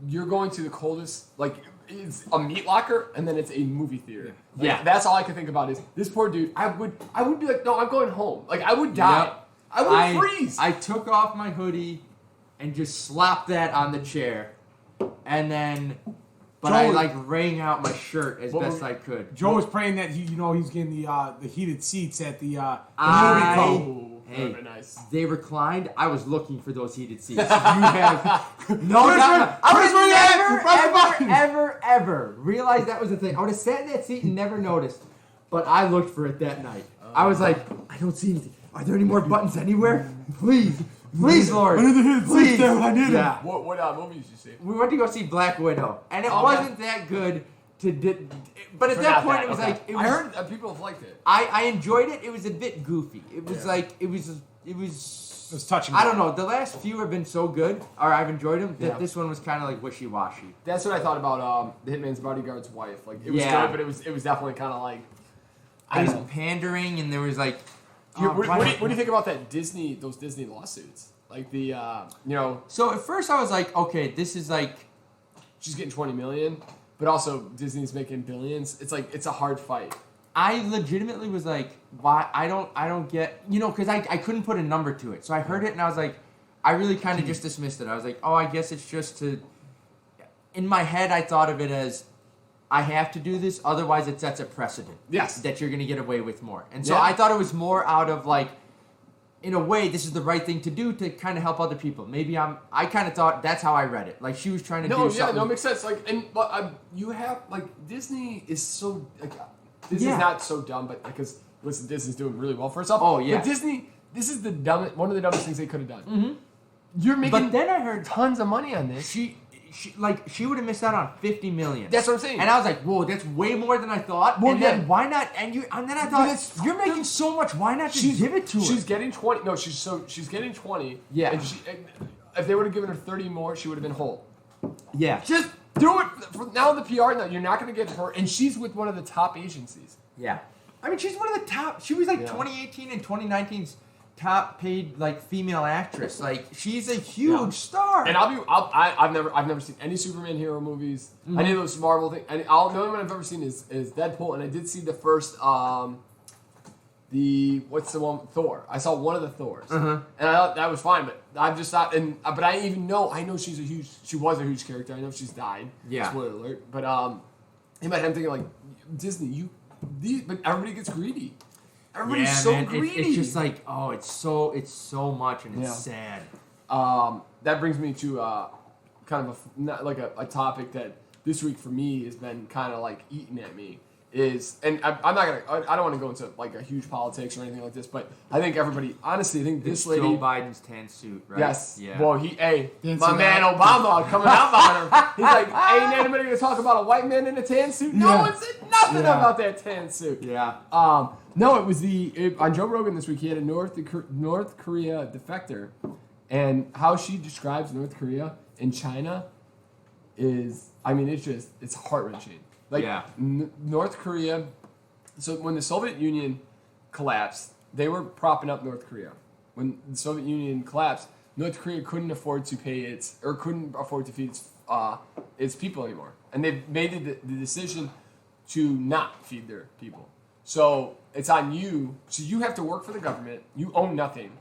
you're going to the coldest, like, it's a meat locker, and then it's a movie theater. Like, Yeah. That's all I could think about is, this poor dude, I would be like, no, I'm going home. Like, I would die. Yep. I would freeze. I took off my hoodie and just slapped that on the chair. And then... But I Joe- like rang out my shirt as best I could. Joe was praying that he's getting the heated seats at the movie I- club. Ooh, Hey, very nice. they reclined. I was looking for those heated seats. You have no doubt. Chris, where you at? Press the button. Ever realized that was a thing. I would have sat in that seat and never noticed. But I looked for it that night. I was like, I don't see anything. Are there any more buttons anywhere? Please, Lord. I need the heated seats there when I need them. Yeah. What movies did you see? We went to go see Black Widow, and it Okay. wasn't that good. But at that point, it was okay. like it was, I heard that people have liked it. I enjoyed it. It was a bit goofy. It was like it was. It was touching. I don't know. The last few have been so good, or I've enjoyed them. That Yeah. this one was kind of like wishy-washy. That's what I thought about the Hitman's Bodyguard's wife. Like, it was Yeah. good, but it was definitely kind of like, I I was don't know. pandering, and there was like. What do you think about that those Disney lawsuits? Like the, So at first I was like, okay, this is like. she's getting $20 million, but also Disney's making billions. It's like, it's a hard fight. I legitimately was like, why? I don't get, because I couldn't put a number to it. So I heard it and I was like, I really kind of just dismissed it. I was like, oh, I guess it's just to. In my head, I thought of it as, I have to do this, otherwise it sets a precedent. Yes. That you're going to get away with more. And so Yeah. I thought it was more out of like, in a way, this is the right thing to do to kind of help other people. Maybe I kind of thought that's how I read it. Like she was trying to do something. No, it makes sense. Like, but you have, like, Disney is so, like, Disney's Yeah. not so dumb, but because, listen, Disney's doing really well for itself. Oh, yeah. But Disney, this is one of the dumbest things they could have done. Mm-hmm. You're making But then I heard tons of money on this. she would have missed out on $50 million. That's what I'm saying. And I was like, whoa, that's way more than I thought. Well, and yeah. then why not? And then I thought, you're making so much. Why not just give it to her? She's getting 20. No, she's getting 20. Yeah. And if they would have given her 30 more, she would have been whole. Yeah. Just do it. Now the PR, no, you're not going to get her. And she's with one of the top agencies. Yeah. I mean, she's one of the top. She was like Yeah. 2018 and 2019's top paid like female actress. Like she's a huge star. And I've never seen any Superman hero movies. Any of those Marvel things. And the only one I've ever seen is Deadpool. And I did see the first what's the one Thor? I saw one of the Thors, and I thought that was fine. But I'm just not. But I know she was a huge character. I know she's died. Yeah. Spoiler alert. But in my head I'm thinking like Disney, but everybody gets greedy. Everybody's greedy. It's just like it's so much and it's sad. That brings me to kind of a topic that this week for me has been kind of like eating at me. I'm not gonna. I don't want to go into like a huge politics or anything like this, but I think everybody, honestly, I think this lady, Joe Biden's tan suit, right? Yes. Yeah. Well, my man Obama coming out on her. He's like, ain't anybody gonna talk about a white man in a tan suit? No one said nothing about that tan suit. Yeah. No, it was on Joe Rogan this week. He had a North Korea defector, and how she describes North Korea and China is, I mean, it's heart wrenching. Like North Korea, so when the Soviet Union collapsed, they were propping up North Korea. When the Soviet Union collapsed, North Korea couldn't afford to feed its people anymore, and they made the decision to not feed their people. So it's on you. So you have to work for the government. You own nothing.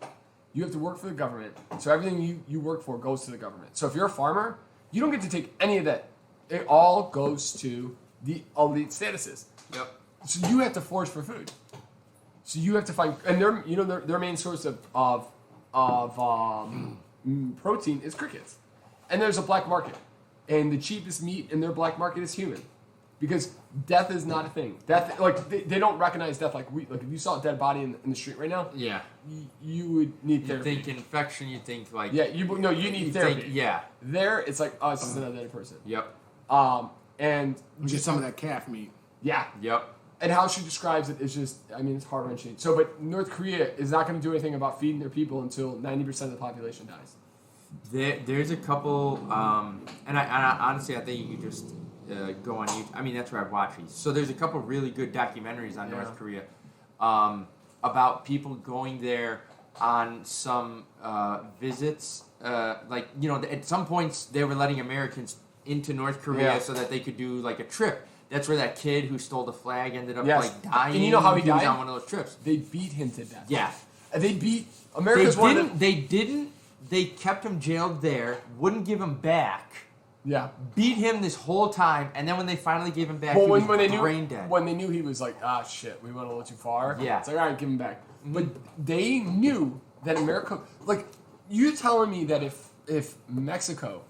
You have to work for the government. So everything you work for goes to the government. So if you're a farmer, you don't get to take any of that. It all goes to the elite statuses. Yep. So you have to forage for food. So you have to find, and their main source of protein is crickets, and there's a black market, and the cheapest meat in their black market is human, because death is not a thing. Death, like they don't recognize death like we. Like if you saw a dead body in the street right now, you would need therapy. You think infection. You think like you need therapy. Think, there it's like it's just another dead person. Yep. And just some of that calf meat. Yeah. Yep. And how she describes it is just, I mean, it's heart-wrenching. So, but North Korea is not going to do anything about feeding their people until 90% of the population dies. There's a couple, and I honestly, I think you could just go on YouTube. I mean, that's where I watch these. So there's a couple really good documentaries on North Korea about people going there on some visits. Like, at some points they were letting Americans into North Korea so that they could do like a trip. That's where that kid who stole the flag ended up like dying. And you know how he died? Was on one of those trips. They beat him to death. Yeah. They beat America's They kept him jailed there, wouldn't give him back. Yeah. Beat him this whole time, and then when they finally gave him back, he was brain dead. When they knew he was like, shit, we went a little too far. Yeah. It's like, all right, give him back. But they knew that America, like, you're telling me that if Mexico,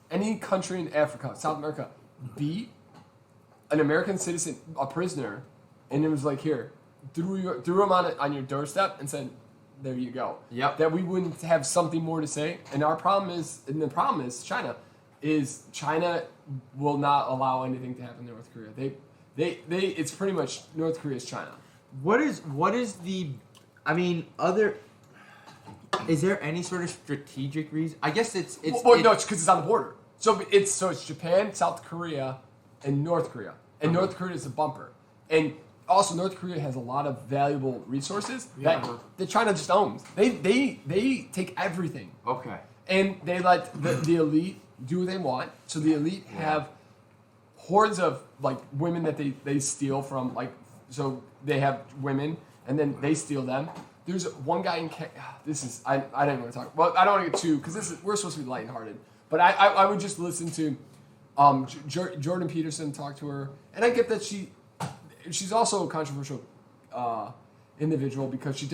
any country in Africa, South America, beat an American citizen, a prisoner, and it was like, here, threw him on your doorstep and said, there you go. Yep. That we wouldn't have something more to say. And the problem is China will not allow anything to happen in North Korea. It's pretty much North Korea's China. What is the, I mean, is there any sort of strategic reason? I guess it's no, it's because it's on the border. So it's Japan, South Korea, and North Korea. And North Korea is the bumper. And also North Korea has a lot of valuable resources that China just owns. They take everything. Okay. And they let the elite do what they want. So the elite have hordes of like women that they steal from, like, so they have women and then they steal them. There's one guy in I didn't want to talk. Well, I don't want to get too, because we're supposed to be lighthearted. But I would just listen to Jordan Peterson talk to her, and I get that she's also a controversial individual because she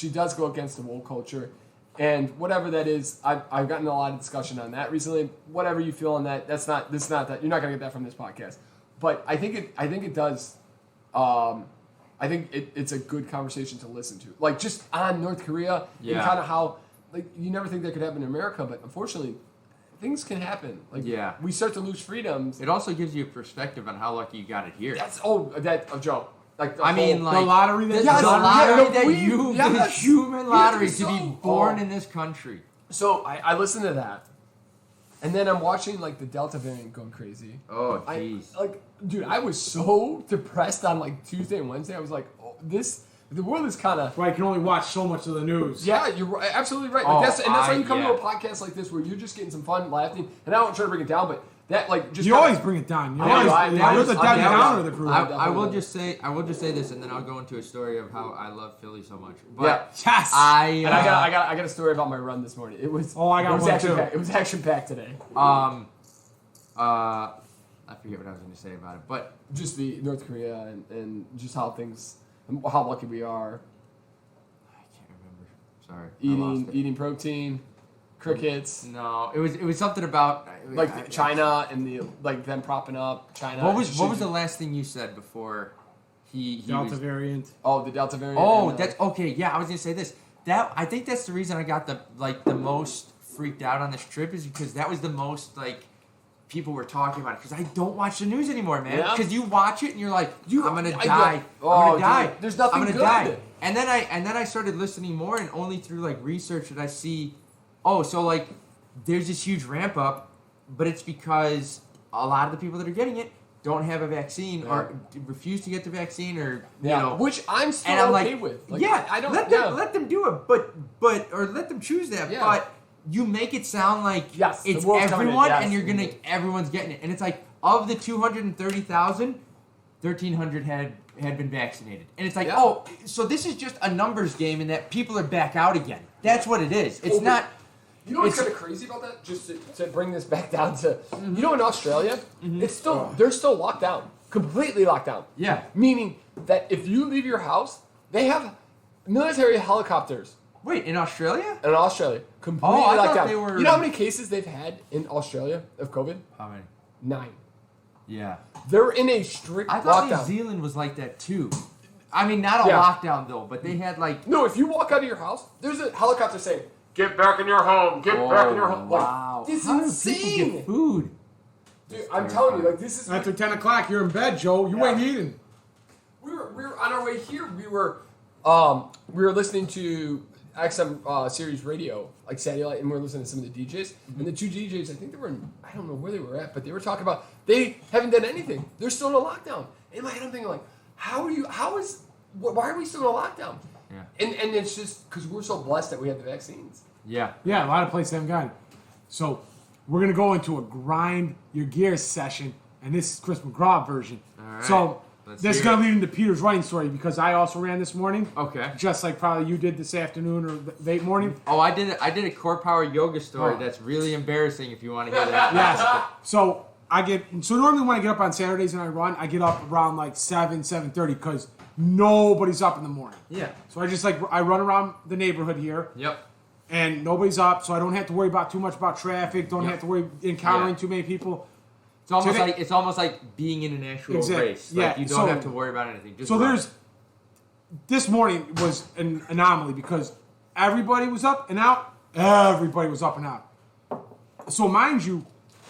does go against the woke culture, and whatever that is, I've gotten a lot of discussion on that recently. Whatever you feel on that, this is not that, you're not gonna get that from this podcast. But I think it does. I think it's a good conversation to listen to, like just on North Korea and kind of how, like, you never think that could happen in America, but unfortunately, things can happen. Like, we start to lose freedoms. It also gives you a perspective on how lucky you got it here. That's a joke. Like the lottery that the human lottery to be born in this country. So I listened to that, and then I'm watching like the Delta variant going crazy. Oh jeez. Dude, I was so depressed on like Tuesday and Wednesday. I was like, the world is kind of... Right, you can only watch so much of the news. Yeah, you're absolutely right. Like that's why you come to a podcast like this where you're just getting some fun, laughing. And I don't try to bring it down, but That like just You always bring it down. You're the Debbie Downer of the group. I will just say this, and then I'll go into a story of how I love Philly so much. But yes. I got a story about my run this morning. It was I got one too. It was action packed today. I forget what I was going to say about it, but just the North Korea and just how lucky we are. I can't remember. Sorry. Eating protein. Crickets. No, it was something about like China and them propping up China. What was the last thing you said before he Delta variant? Oh, the Delta variant. Oh, that's okay. Yeah, I was gonna say this. I think that's the reason I got the most freaked out on this trip is because that was the most people were talking about it because I don't watch the news anymore, man. Because you watch it and you're like, I'm gonna die. I'm gonna die. Dude, there's nothing I'm gonna good. die. And then I started listening more, and only through research did I see. Oh, so there's this huge ramp up, but it's because a lot of the people that are getting it don't have a vaccine or refuse to get the vaccine or you know, which I'm still okay with. I don't let them do it, but or let them choose that. Yeah. But you make it sound like it's everyone, and everyone's getting it, and it's like of the 230,000, 1,300 had been vaccinated, and it's like so this is just a numbers game, and that people are back out again. That's what it is. It's not. You know what's kind of crazy about that? Just to bring this back down to, you know, in Australia, it's still they're still locked down, completely locked down. Yeah. Meaning that if you leave your house, they have military helicopters. Wait, in Australia? In Australia, completely I locked thought down. they were. You know how many cases they've had in Australia of COVID? How many? 9. Yeah. They're in a strict I thought lockdown. New Zealand was like that too. I mean, not a lockdown though, but they had No, if you walk out of your house, there's a helicopter saying, "Get back in your home. Get back in your home." Wow. This is How insane. do people get food? Dude, I'm telling you, this is after 10 o'clock. You're in bed, Joe. You ain't eating. We were on our way here. We were listening to XM Series Radio, satellite, and we were listening to some of the DJs. And the two DJs, I think they were I don't know where they were at, but they were talking about they haven't done anything. They're still in a lockdown. In my head, I'm thinking why are we still in a lockdown? Yeah. And it's just because we're so blessed that we have the vaccines. Yeah. Yeah, a lot of places haven't gotten it. So we're going to go into a grind your gears session, and this is Chris McGraw version. All right. So this is going to lead into Peter's running story because I also ran this morning. Okay. Just like probably you did this afternoon or late morning. Oh, I did a core power yoga story that's really embarrassing if you want to hear that. Yes. So normally when I get up on Saturdays and I run, I get up around 7:30 because nobody's up in the morning. Yeah. So I run around the neighborhood here. Yep. And nobody's up, so I don't have to worry about too much about traffic. Don't have to worry encountering too many people. It's almost like being in an actual race. You don't have to worry about anything. Just this morning was an anomaly because everybody was up and out. Everybody was up and out. So mind you,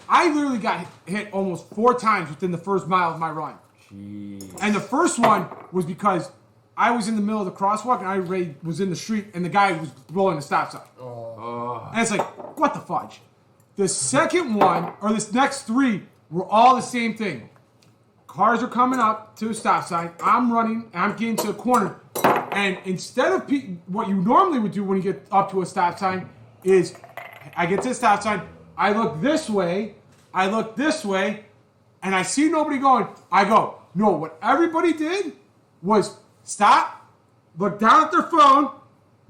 I literally got hit almost 4 times within the first mile of my run. Jeez. And the first one was because I was in the middle of the crosswalk and I was in the street and the guy was blowing a stop sign. Oh. And it's like, what the fudge? The second one, or this next 3, were all the same thing. Cars are coming up to a stop sign. I'm running, and I'm getting to a corner. And instead of what you normally would do when you get up to a stop sign is I get to the stop sign, I look this way, and I see nobody going. I go, no, what everybody did was stop, look down at their phone,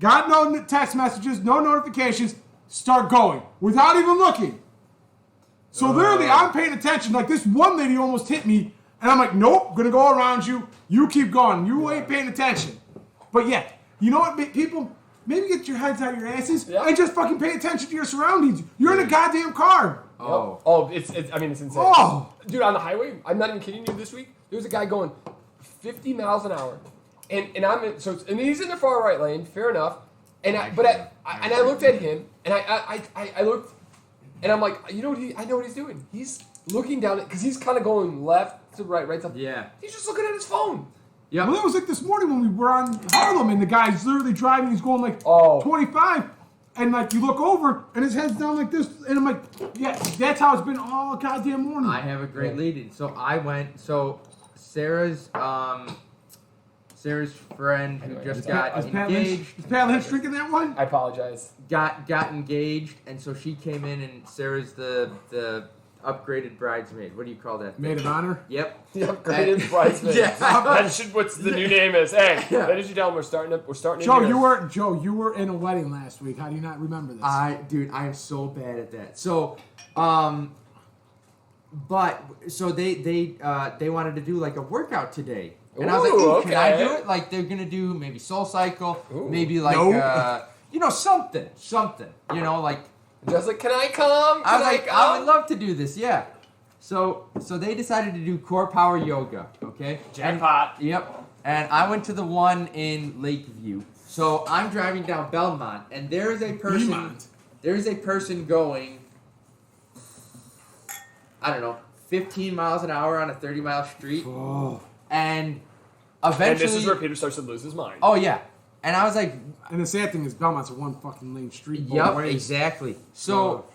got no text messages, no notifications, start going without even looking. So literally, I'm paying attention. This one lady almost hit me, and I'm like, nope, gonna go around you. You keep going. You ain't paying attention. But yeah, you know what, people? Maybe get your heads out of your asses and just fucking pay attention to your surroundings. You're in a goddamn car. Oh, it's insane. Oh. Dude, on the highway, I'm not even kidding you. This week, there was a guy going 50 miles an hour. And he's in the far right lane, fair enough. And I looked at him, and I looked, and I'm like, you know what? I know what he's doing. He's looking down because he's kind of going left to right to. Yeah. He's just looking at his phone. Yeah. Well, that was this morning when we were on Harlem, and the guy's literally driving. He's going 25, and you look over, and his head's down like this, and I'm like, yeah, that's how it's been all goddamn morning. I have a great lead-in. So I went. So Sarah's friend who just got engaged. Is Pat Lynch drinking that one? I apologize. Got engaged, and so she came in, and Sarah's the upgraded bridesmaid. What do you call that? Maid of honor. Yep. The upgraded bridesmaid. Yeah. That should, what's the new name is? Hey, ladies and gentlemen, we're starting. Joe, here. you were in a wedding last week. How do you not remember this? I am so bad at that. So, they wanted to do like a workout today, and I was like, Ooh, can I okay. do it? Like they're gonna do maybe Soul Cycle, Ooh. maybe like something, like. I was like, can I come? I was like, I would love to do this, yeah. So they decided to do core power yoga, okay? Jackpot. Yep. And I went to the one in Lakeview. So I'm driving down Belmont, and there is a person. Belmont. There is a person going, I don't know, 15 miles an hour on a 30-mile street, Oh. and eventually. And this is where Peter starts to lose his mind. Oh yeah. And I was like, And the sad thing is, Belmont's a one fucking lane street. both yep, ways. exactly. So,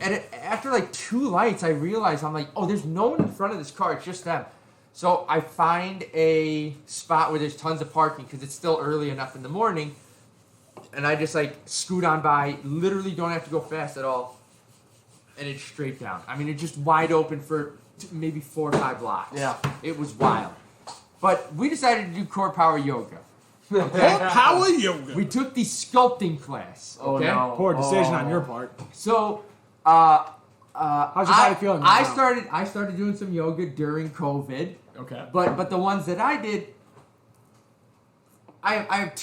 and after like 2 lights, I realized I'm like, oh, there's no one in front of this car. It's just them. So I find a spot where there's tons of parking because it's still early enough in the morning. And I just like scoot on by. Literally don't have to go fast at all. And it's straight down. I mean, it's just wide open for maybe 4 or 5 blocks. Yeah. It was wild. But we decided to do core power yoga. Core power yoga. We took the sculpting class. Okay. Oh, no. Poor decision on your part. So, How's your body feeling I now? started doing some yoga during COVID, Okay. but the ones that I did, I have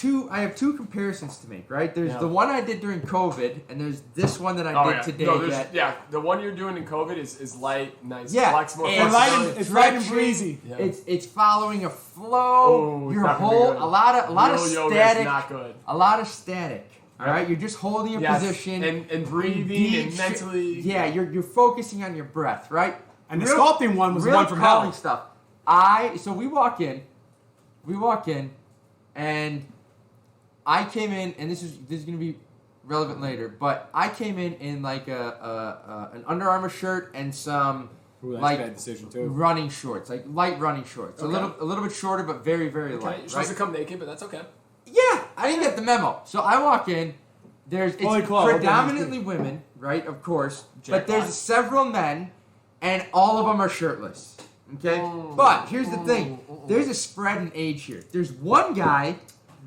two comparisons to make. Right? There's Yeah. the one I did during COVID, and there's this one that I did today. No, that, the one you're doing in COVID is light, nice, Yeah, flexible. and It's flexibility. light and stretching. breezy. Yeah. It's following a flow. Oh, it's your not gonna be whole good. a lot of Real yoga is static. not good. A lot of static. All Yeah. right, you're just holding your Yes, position and breathing deep and mentally. Yeah, you're focusing on your breath, right? And the Real- sculpting one was the real one from calming hell. stuff. So we walk in, and I came in, and this is gonna be relevant later, but I came in like an Under Armour shirt and some Ooh, that's like a bad decision too. running shorts, like light running shorts, Okay. a little bit shorter, but very very Okay, light. you're Right? supposed to come naked, but that's okay. Yeah, I didn't get the memo. So I walk in. It's Holy club, okay, predominantly women, right? Of course, but Jackpot. there's several men, and all of them are shirtless. Okay, but here's the thing: there's a spread in age here. There's one guy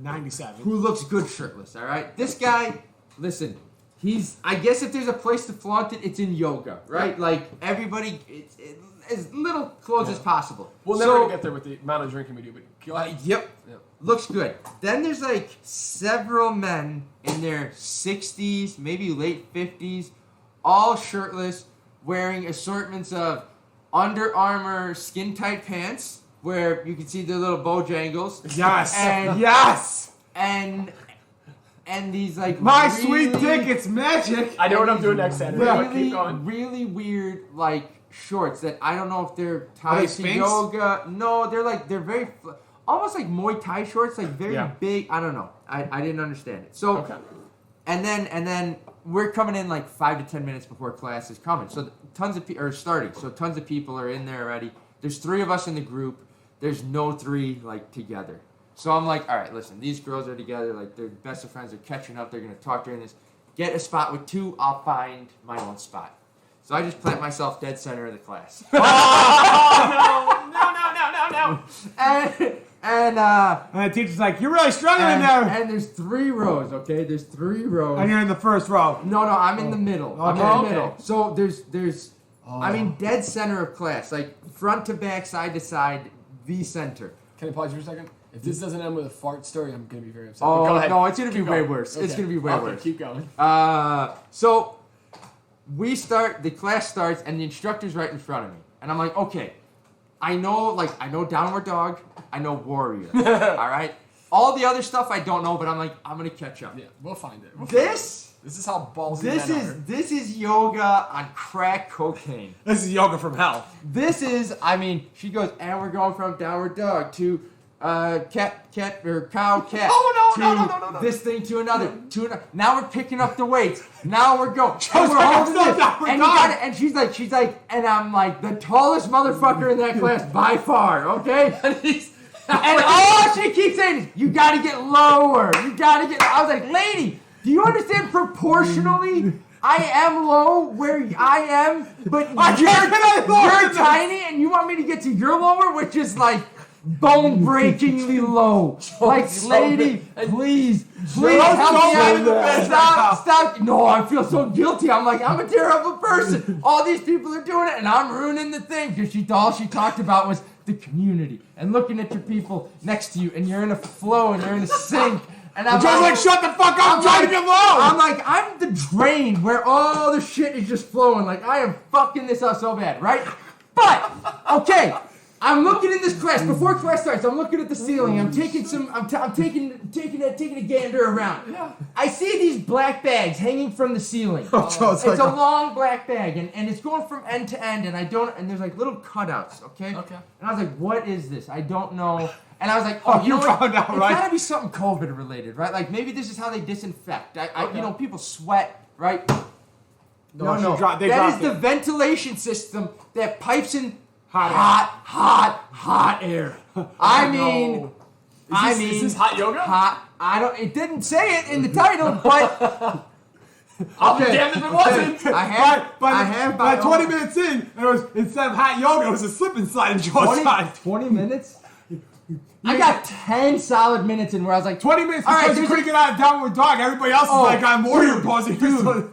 97. who looks good shirtless. All right, this guy, listen, I guess if there's a place to flaunt it, it's in yoga, right? Like everybody, it's as little clothes as possible. We'll So- never gonna get there with the amount of drinking we do, but go ahead. Yep. Yep. Looks good. Then there's like several men in their 60s, maybe late 50s, all shirtless, wearing assortments of Under Armour skin tight pants where you can see their little bojangles. Yes. And Yes. and these like My really, sweet dick, it's magic. I know what I'm doing next Saturday. Yeah. but keep going. Really weird like shorts that I don't know if they're Are tied they to Spanx? yoga. No, they're very almost like Muay Thai shorts, like very Yeah. big. I don't know. I didn't understand it. So Okay. and then we're coming in like 5 to 10 minutes before class is coming. So tons of people are starting. So tons of people are in there already. There's 3 of us in the group. There's no 3 like together. So I'm like, all right, listen, these girls are together, like they're best of friends, they're catching up, they're gonna talk during this. Get a spot with 2, I'll find my own spot. So I just plant myself dead center of the class. No. And And the teacher's like, you're really struggling in there. and there's 3 rows, okay? There's 3 rows. And you're in the first row. No, I'm in the middle. I'm in Okay. the middle. So there's I mean dead center of class, like front to back, side to side, the center. Can I pause you for a second? If this doesn't end with a fart story, I'm gonna be very upset. Oh, But go ahead. no, it's gonna be Keep way going. worse. It's Okay. gonna be way Okay, worse. Keep going. So the class starts and the instructor's right in front of me. And I'm like, okay, I know downward dog, I know warrior. All right? All the other stuff I don't know, but I'm like, I'm gonna catch up. Yeah, we'll find it. This is how ballsy men are. this is yoga on crack cocaine. This is yoga from hell. This is, I mean, she goes, and we're going from downward dog to cat or cow cat. Oh, no, to no. this thing to another. Now we're picking up the weights. Now we're going. Joe's And we're like, I'm holding still this. downward And you dog. got it. And she's like, and I'm like the tallest motherfucker in that class by far. Okay. And all she keeps saying is, you gotta get lower. You gotta get. I was like, lady, do you understand proportionally I am low where I am, but you're tiny, and you want me to get to your lower, which is like bone-breakingly low. Like, lady, please help me out. Stop. No, I feel so guilty. I'm like, I'm a terrible person. All these people are doing it, and I'm ruining the thing because all she talked about was the community and looking at your people next to you, and you're in a flow and you're in a sink. And I'm like, shut the fuck up, I'm trying to get low. I'm like, I'm the drain where all the shit is just flowing. Like, I am fucking this up so bad, right? But, okay, I'm looking in this class. Before class starts, I'm looking at the ceiling. I'm taking a gander around. Yeah. I see these black bags hanging from the ceiling. It's It's a long black bag, and it's going from end to end, and there's like little cutouts, okay? Okay. And I was like, what is this? I don't know. And I was like, oh, you know what? found out, It's right? gotta be something COVID related, right? Like maybe this is how they disinfect. You know, people sweat, right? No. They That dropped is the it. ventilation system that pipes in Hot air. I mean, Is this hot yoga? hot. It didn't say it in the title, but I'll be damned if it wasn't. I have by 20 minutes in, it was, instead of hot yoga, it was a slip and slide in Joe's side. 20 minutes? I got 10 solid minutes in where I was like, 20 minutes All right, because you couldn't get out of downward dog. Everybody else is like on warrior posing. Dude,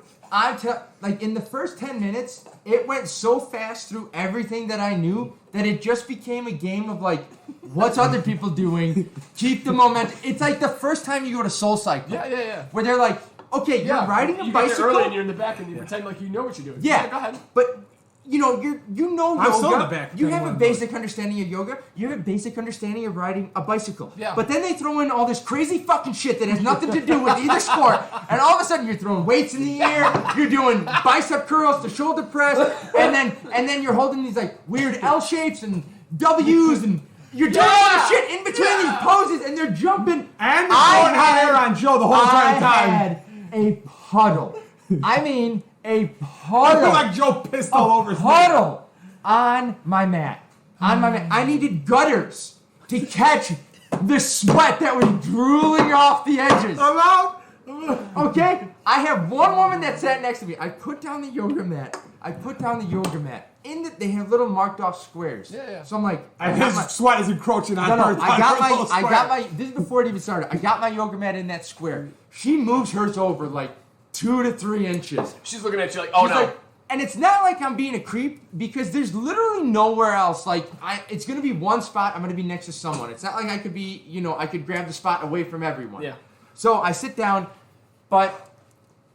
like in the first 10 minutes, it went so fast through everything that I knew that it just became a game of like, what's other people doing? Keep the momentum. It's like the first time you go to Soul Cycle. Yeah. Where they're like, okay, you're riding a you bicycle. get there early and you're in the back and you pretend like you know what you're doing. Yeah, Go ahead. but you know yoga. I'm still in the back, You have a pretending basic understanding of yoga. You have a basic understanding of riding a bicycle. Yeah. But then they throw in all this crazy fucking shit that has nothing to do with either sport, and all of a sudden you're throwing weights in the air. You're doing bicep curls to shoulder press, and then you're holding these like weird L shapes and W's and. You're doing all this shit in between these poses, and they're jumping. And they're throwing hot air on Joe the whole entire time. I had a puddle. I mean, a puddle. I feel like Joe pissed all over his puddle on my mat. I needed gutters to catch the sweat that was drooling off the edges. I'm out. Okay? I have one woman that sat next to me. I put down the yoga mat. They have little marked off squares. Yeah. So I'm like, And his sweat is encroaching on her. I got my. This is before it even started. I got my yoga mat in that square. She moves hers over like 2 to 3 inches. She's looking at you like, oh She's no. like, and it's not like I'm being a creep because there's literally nowhere else. Like it's gonna be one spot. I'm gonna be next to someone. It's not like I could be. I could grab the spot away from everyone. Yeah. So I sit down, but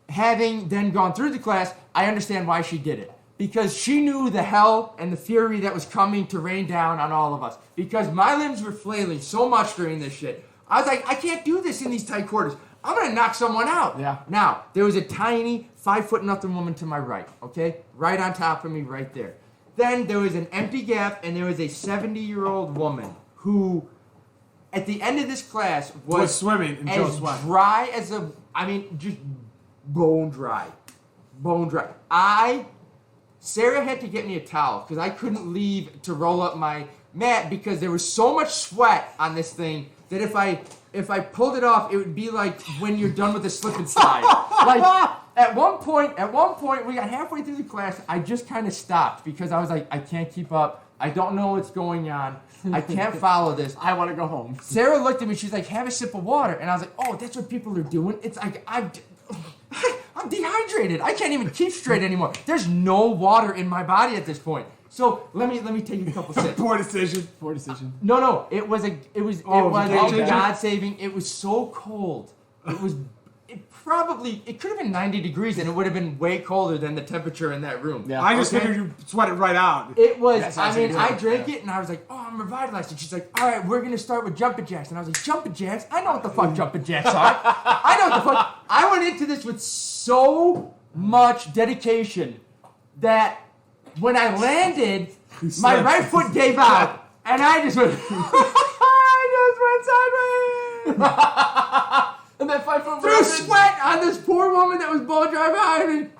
having then gone through the class, I understand why she did it. Because she knew the hell and the fury that was coming to rain down on all of us. Because my limbs were flailing so much during this shit. I was like, I can't do this in these tight quarters. I'm going to knock someone out. Yeah. Now, there was a tiny 5-foot-nothing woman to my right, okay? Right on top of me, right there. Then there was an empty gap, and there was a 70-year-old woman who, at the end of this class, was swimming in Joe's as sweat. dry as just bone dry. Sarah had to get me a towel because I couldn't leave to roll up my mat because there was so much sweat on this thing that if I pulled it off, it would be like when you're done with a slip and slide. Like at one point, we got halfway through the class. I just kind of stopped because I was like, I can't keep up. I don't know what's going on. I can't follow this. I want to go home. Sarah looked at me. She's like, have a sip of water. And I was like, oh, that's what people are doing. It's like, I'm dehydrated. I can't even keep straight anymore. There's no water in my body at this point. So let me take a couple sips. Poor decision. No. It was a game God saving. It was so cold. It could have been 90 degrees and it would have been way colder than the temperature in that room. Yeah. I just figured you sweat it right out. It was, That sounds good. I drank it and I was like, oh, I'm revitalized. And she's like, all right, we're going to start with jumping jacks. And I was like, jumping jacks? I know what the fuck jumping jacks are. I know what the fuck. I went into this with so much dedication that when I landed, my right foot gave out. And I just went, sideways. And that 5-foot Threw sweat on this poor woman that was bone dry behind me,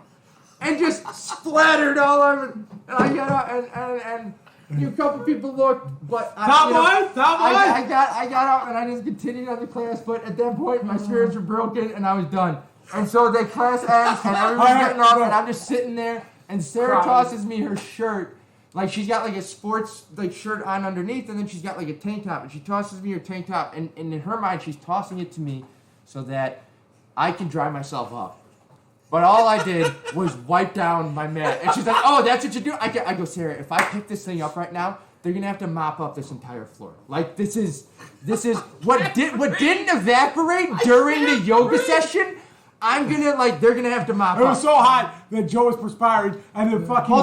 and just splattered all over. And I got out, and a couple people looked, but Top one. I got out, and I just continued on the class. But at that point, my spirits were broken, and I was done. And so the class ends, and everyone's getting off, and I'm just sitting there, and Sarah tosses me her shirt. Like, she's got, like, a sports, like, shirt on underneath, and then she's got, like, a tank top. And she tosses me her tank top, and in her mind, she's tossing it to me so that I can dry myself up. But all I did was wipe down my mat. And she's like, oh, that's what you do? I go, Sarah, if I pick this thing up right now, they're going to have to mop up this entire floor. Like, this is what didn't evaporate during the yoga session. I'm going to, like, they're going to have to mop up. It was so hot that Joe was perspiring, and the fucking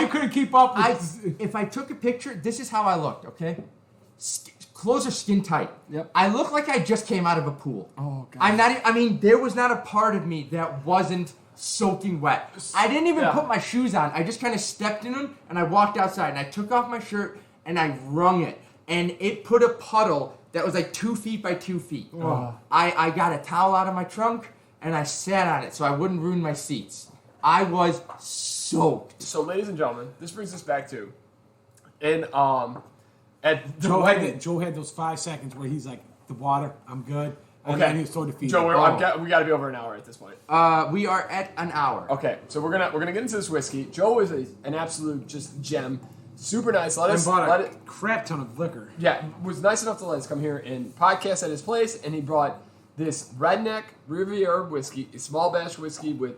you couldn't keep up with If I took a picture, this is how I looked, okay? Clothes are skin tight. Yep. I look like I just came out of a pool. Oh, God. I mean, there was not a part of me that wasn't soaking wet. I didn't even put my shoes on. I just kind of stepped in them, and I walked outside, and I took off my shirt, and I wrung it. And it put a puddle that was like 2 feet by 2 feet. Oh. I got a towel out of my trunk, and I sat on it so I wouldn't ruin my seats. I was soaked. So, ladies and gentlemen, this brings us back to, at the Joe had those 5 seconds where he's like, the water, I'm good. And Okay. then he was so defeated. Joe, we got to be over an hour at this point. We are at an hour. Okay, so we're gonna get into this whiskey. Joe is an absolute just gem, super nice. Let a it crap ton of liquor. Yeah, was nice enough to let us come here and podcast at his place, and he brought this Redneck Riviera whiskey, a small batch whiskey with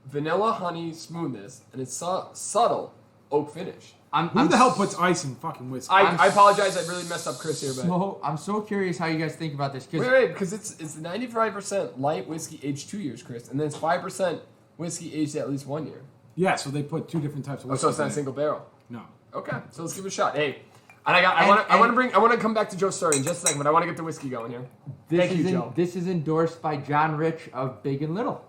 vanilla honey smoothness, and it's subtle oak finish. Who the hell puts ice in fucking whiskey? I apologize, I really messed up Chris here, but I'm so curious how you guys think about this. wait, because it's 95% light whiskey aged 2 years, Chris, and then it's 5% whiskey aged at least 1 year. Yeah, so they put 2 different types of whiskey. So it's not a single barrel. No. Okay, so let's give it a shot. Hey, and I want to come back to Joe's story in just a second, but I want to get the whiskey going here. Thank you, Joe. This is endorsed by John Rich of Big and Little.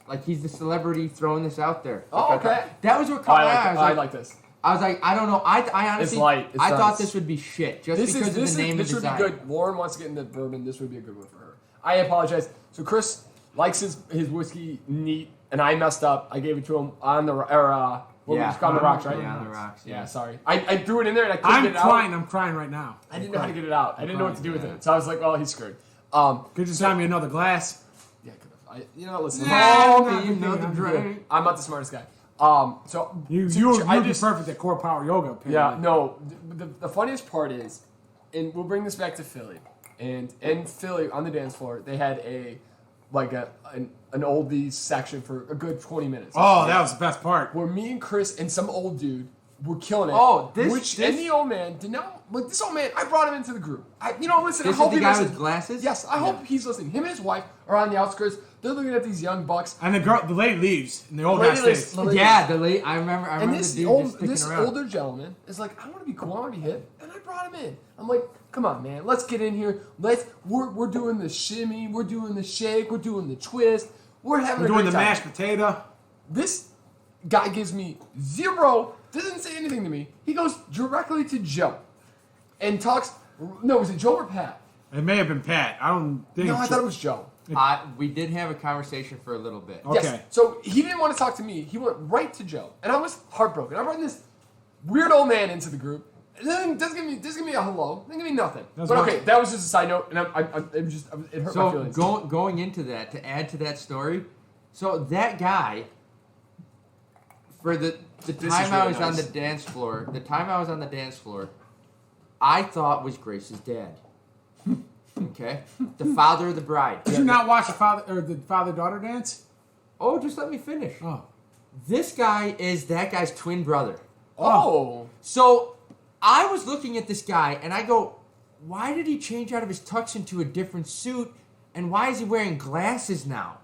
Like, he's the celebrity throwing this out there. Oh, okay. That was what caught my eye. I like this. I was like, I don't know. I honestly, It's light. It's I thought nice. this would be shit just This because of the name and this would design. be good. Lauren wants to get into bourbon. This would be a good one for her. I apologize. So Chris likes his whiskey neat, and I messed up. I gave it to him on the on the rocks, right? Yeah, on the rocks. Yeah, sorry. I threw it in there and I couldn't get it out. I'm crying right now. I didn't know how to get it out. I didn't know what to do with it. So I was like, well, he's screwed. Could you just have me another glass? Yeah, could have. Listen. Another drink. I'm not the smartest guy. You'd be perfect at core power yoga. Apparently. Yeah, no. The funniest part is, and we'll bring this back to Philly. And in Philly, on the dance floor, they had an oldies section for a good 20 minutes. Oh, that was the best part. Where me and Chris and some old dude were killing it. Oh, and the old man did not. Like, this old man, I brought him into the group. Listen. This I hope is the he guy listens. with glasses? Yes, I hope he's listening. Him and his wife are on the outskirts. They're looking at these young bucks. And the lady leaves, and the old Lady guy leaves. stays. Yeah, I remember And the dude just sticking this around. older gentleman is like, I want to be cool, I want to be hip, and I brought him in. I'm like, come on, man, let's get in here. We're doing the shimmy, we're doing the shake, we're doing the twist, we're having a doing great the time. mashed potato. This guy gives me zero, doesn't say anything to me. He goes directly to Joe and talks. No, was it Joe or Pat? It may have been Pat. I don't think. No, I thought it was Joe. We did have a conversation for a little bit. Okay. Yes. So he didn't want to talk to me. He went right to Joe, and I was heartbroken. I brought this weird old man into the group. And then doesn't give me a hello. Doesn't give me nothing. But okay, that was just a side note, and it hurt my feelings. So going into that, to add to that story, so that guy, for the time I was on the dance floor, I thought was Grace's dad. Okay, the father of the bride. Did you not watch the father-daughter dance? Oh, just let me finish. Oh, This guy is that guy's twin brother. Oh. So I was looking at this guy and I go, why did he change out of his tux into a different suit? And why is he wearing glasses now?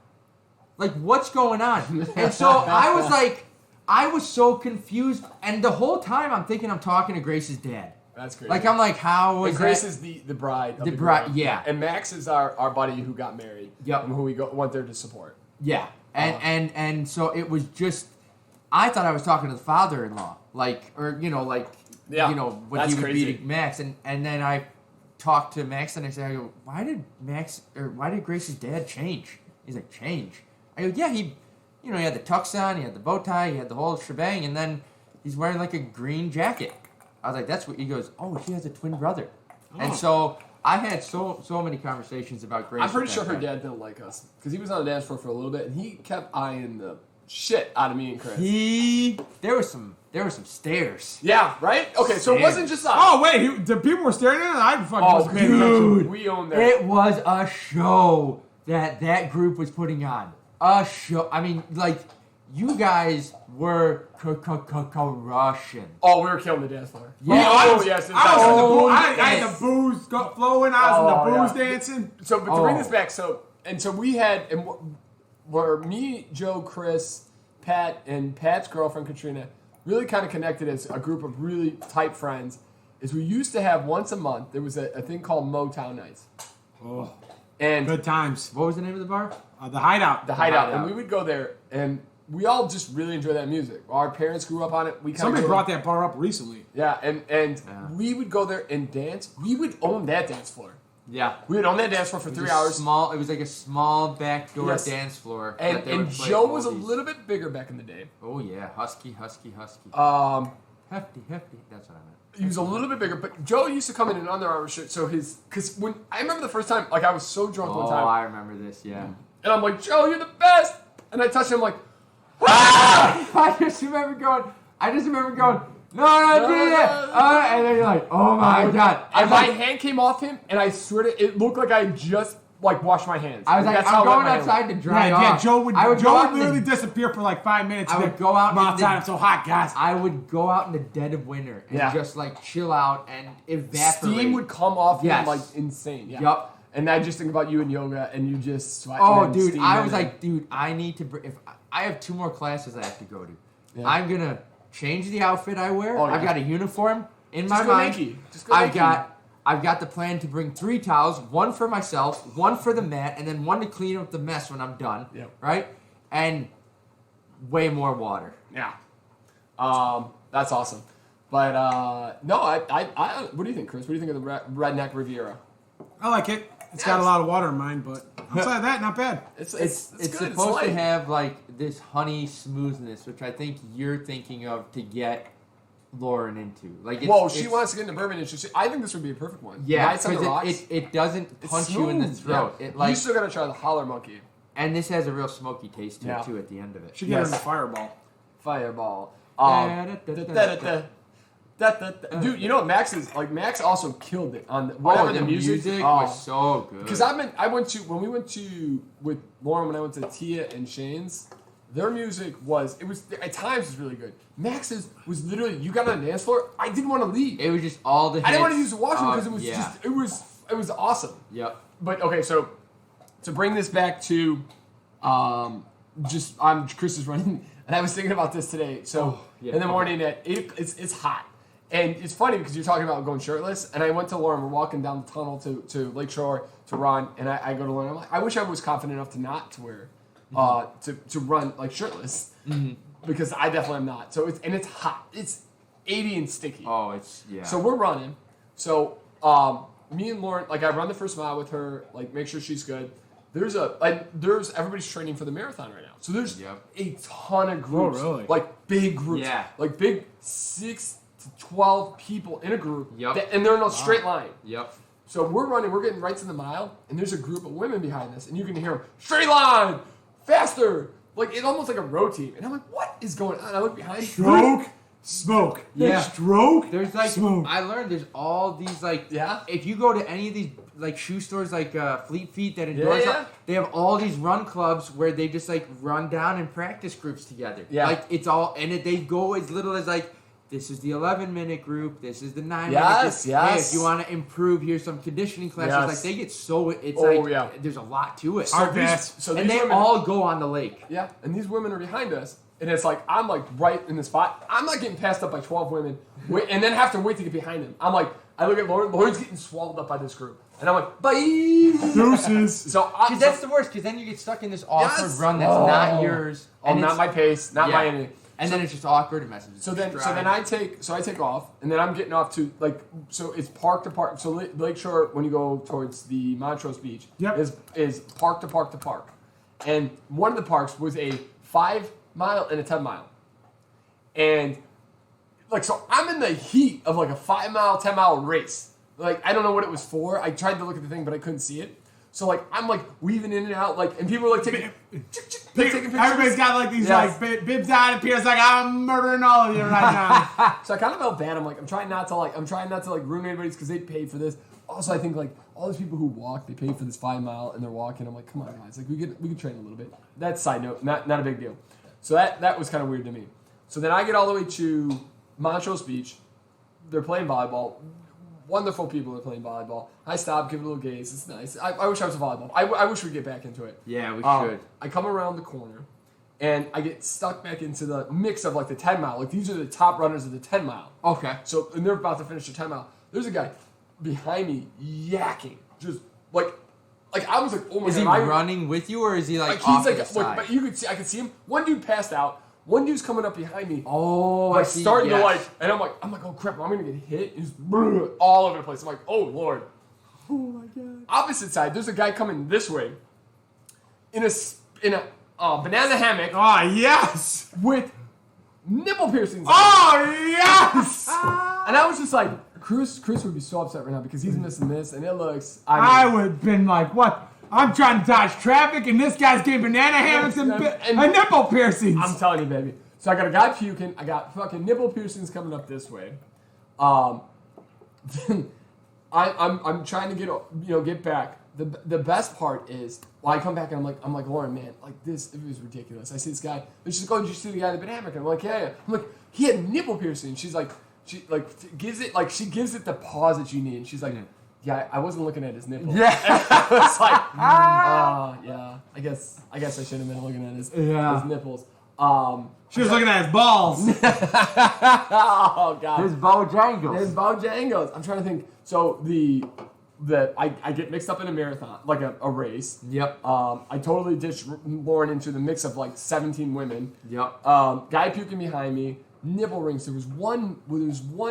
Like, what's going on? And so I was so confused. And the whole time I'm thinking I'm talking to Grace's dad. That's crazy. Like, I'm like, how was and Grace that? is the bride. Of The bride, groom. yeah. And Max is our buddy who got married. Yep. And who we went there to support. Yeah. And so it was just, I thought I was talking to the father-in-law. What that's he would crazy. be to Max. And then I talked to Max and I said, why did Grace's dad change? He's like, change? I go, yeah, he had the tux on, he had the bow tie, he had the whole shebang, and then he's wearing like a green jacket. I was like, that's what he goes, oh, he has a twin brother. Oh. And so I had so many conversations about Grace. I'm pretty with sure that her guy. dad didn't like us because he was on the dance floor for a little bit and he kept eyeing the shit out of me and Chris. There were some stares. Yeah, right? Okay, so it wasn't just us. Oh wait, the people were staring at it. I fucking Oh, wasn't paying attention. dude. We own that. It was a show that group was putting on. A show. I mean, like, you guys were Russian. Oh, we were killing the dance floor. Yeah. Oh, yes. I was in the booze. I had yes. the booze flowing. I was in the booze yeah. dancing. So, but to bring Oh. this back, so we had, and where me, Joe, Chris, Pat, and Pat's girlfriend, Katrina, really kind of connected as a group of really tight friends, is we used to have once a month, there was a thing called Motown Nights. Oh, And good times. What was the name of the bar? The hideout. the hideout. And Hideout. we would go there, and we all just really enjoy that music. Our parents grew up on it. We kind Somebody of brought that bar up recently. Yeah, and Yeah. we would go there and dance. We would own that dance floor. Yeah. We would own that dance floor for 3 hours. Small. It was like a small backdoor Yes. dance floor. And that they would play Joe was a oldies. little bit bigger back in the day. Oh yeah, husky. Hefty. Hefty. That's what I meant. He was a little bit bigger, but Joe used to come in an Under Armour shirt. So because when I remember the first time, like I was so drunk one Oh, time, I remember this. Yeah. and I'm like, Joe, you're the best. And I touched him like, ah! I just remember going. No, I did it. And then you're like, oh my god. And my hand came off him, and I swear to it looked like I just like washed my hands. I was like, That's I'm how wet going my hand outside to dry Yeah, off. Joe would go out in the- literally disappear for like 5 minutes. I and would then, go out "I'm in outside. the- I'm so hot, guys." I would go out in the dead of winter and Yeah. just like chill out and evaporate. Steam would come off Yes. him like insane. Yeah. Yup. And I just think about you and yoga, and you just sweat. Oh, and dude, steam I and was everything. like, dude, I need to. If I have 2 more classes I have to go to, Yeah. I'm gonna change the outfit I wear. Oh, yeah. I've got a uniform in Just my go mind. Nike. Just go Nike. I've got the plan to bring 3 towels, 1 for myself, 1 for the mat, and then 1 to clean up the mess when I'm done. Yep. Right? And way more water. Yeah. That's awesome. But no, I what do you think, Chris? What do you think of the Redneck Riviera? I like it. It's got a lot of water in mine, but outside of that, not bad. It's good. supposed light. to have like this honey smoothness, which I think you're thinking of to get Lauren into. Like, Whoa, she wants to get into bourbon. I think this would be a perfect one. Yeah, Nice on the rocks. because it doesn't It's punch you in the smooth. throat. Yeah. It like, you still gotta try the Holler Monkey. and this has a real smoky taste to Yeah. it too at the end of it. Should get Yes. her in the fireball. Fireball. Da-da-da-da-da. Dude, you know what Max is like? Max also killed it on whatever the music. was so good. Because when we went to with Lauren when I went to Tia and Shane's, their music was at times was really good. Max's was literally you got on the dance floor. I didn't want to leave. It was just all the. I didn't want to hits. use the washroom because it was yeah. just it was awesome. Yep. But okay, so to bring this back to Chris is running, and I was thinking about this today. So yeah, in the okay. morning it's hot, and it's funny because you're talking about going shirtless, and I went to Lauren. We're walking down the tunnel to Lakeshore to run, and I go to Lauren. I'm like, I wish I was confident enough to not to wear to run like shirtless because I definitely am not. So it's hot. It's 80 and sticky. Oh, it's yeah. So we're running. So me and Lauren, like I run the first mile with her, like make sure she's good. There's everybody's training for the marathon right now. So there's a ton of groups, Oh, really? like big groups, Yeah. like big 6 to 12 people in a group, Yep. and they're in a straight line. Yep. So we're running, we're getting right to the mile, and there's a group of women behind us, and you can hear them, straight line, faster, like it's almost like a road team. And I'm like, what is going on? I look behind, Stroke, smoke. Yeah. Stroke. There's like smoke. I learned there's all these like Yeah. If you go to any of these like shoe stores like Fleet Feet that endorse Yeah. they have all these run clubs where they just like run down and practice groups together. Yeah. Like it's all and they go as little as like this is the 11-minute group. This is the 9-minute. Yes, Hey, yes. if you want to improve, here's some conditioning classes. Yes. Like they get so it's Oh, like yeah. there's a lot to it. Our best. So and these they women, all go on the lake. yeah, and these women are behind us, and it's like I'm like right in the spot. I'm not getting passed up by 12 women, and then have to wait to get behind them. I'm like, I look at Lauren. Lauren's getting swallowed up by this group, and I'm like, bye. Deuces. So Because that's the worst. Because then you get stuck in this awkward Yes. run that's not yours. Oh, and not it's- my pace, not my Yeah. anything. And then it's just awkward and messages. So then I take off, and then I'm getting off to like so it's park to park. So Lakeshore when you go towards the Montrose Beach Yep. is park to park to park, and one of the parks was a 5 mile and a 10 mile, and like so I'm in the heat of like a 5 mile 10 mile race, Like, I don't know what it was for. I tried to look at the thing, but I couldn't see it. So, like, I'm, like, weaving in and out, like, and people are, like, taking pictures. Everybody's got, like, these, like, bibs on, and Peter's like, I'm murdering all of you right now. So I kind of felt bad. I'm like, I'm trying not to ruin anybody's because they paid for this. Also, I think, like, all these people who walk, they pay for this 5 mile, and they're walking. I'm like, come on, guys. Like, we could train a little bit. That's side note. Not a big deal. So that was kind of weird to me. So then I get all the way to Montrose Beach. They're playing volleyball. Wonderful people are playing volleyball. I stop, give it a little gaze. It's nice. I wish I was a volleyball. I wish we'd get back into it. Yeah, we should. I come around the corner, and I get stuck back into the mix of, like, the 10 mile. Like, these are the top runners of the 10 mile. Okay. So, and they're about to finish the 10 mile. There's a guy behind me yakking. Just, like I was like, oh my God. Is he running with you, or is he, like he's off like, to the side? but I could see him. One dude passed out. One dude's coming up behind me. Oh, like, I see. starting to, yes. like, and I'm like, oh crap, I'm gonna get hit. He's all over the place. I'm like, oh Lord. Oh my God. Opposite side, there's a guy coming this way in a banana hammock. Oh, yes. With nipple piercings. Oh, yes. And I was just like, Chris would be so upset right now because he's missing this, and it looks. I would have been like, what? I'm trying to dodge traffic, and this guy's getting banana hammocks and nipple piercings. I'm telling you, baby. So I got a guy puking. I got fucking nipple piercings coming up this way. I'm trying to get back. The best part is, I come back and I'm like, Lauren, man, like this, it was ridiculous. I see this guy. And she's like, oh, did you see the guy in the banana hammock? I'm like, yeah. I'm like, he had nipple piercing. She's like, she gives it the pause that you need. And she's like, yeah, I wasn't looking at his nipples. Yeah. I was like, yeah. I guess I should have been looking at his nipples. She was looking at his balls. Oh God. His Bojangles. I'm trying to think. So I get mixed up in a marathon, like a race. Yep. I totally ditched Lauren into the mix of like 17 women. Yep. Guy puking behind me. Nipple rings. There was one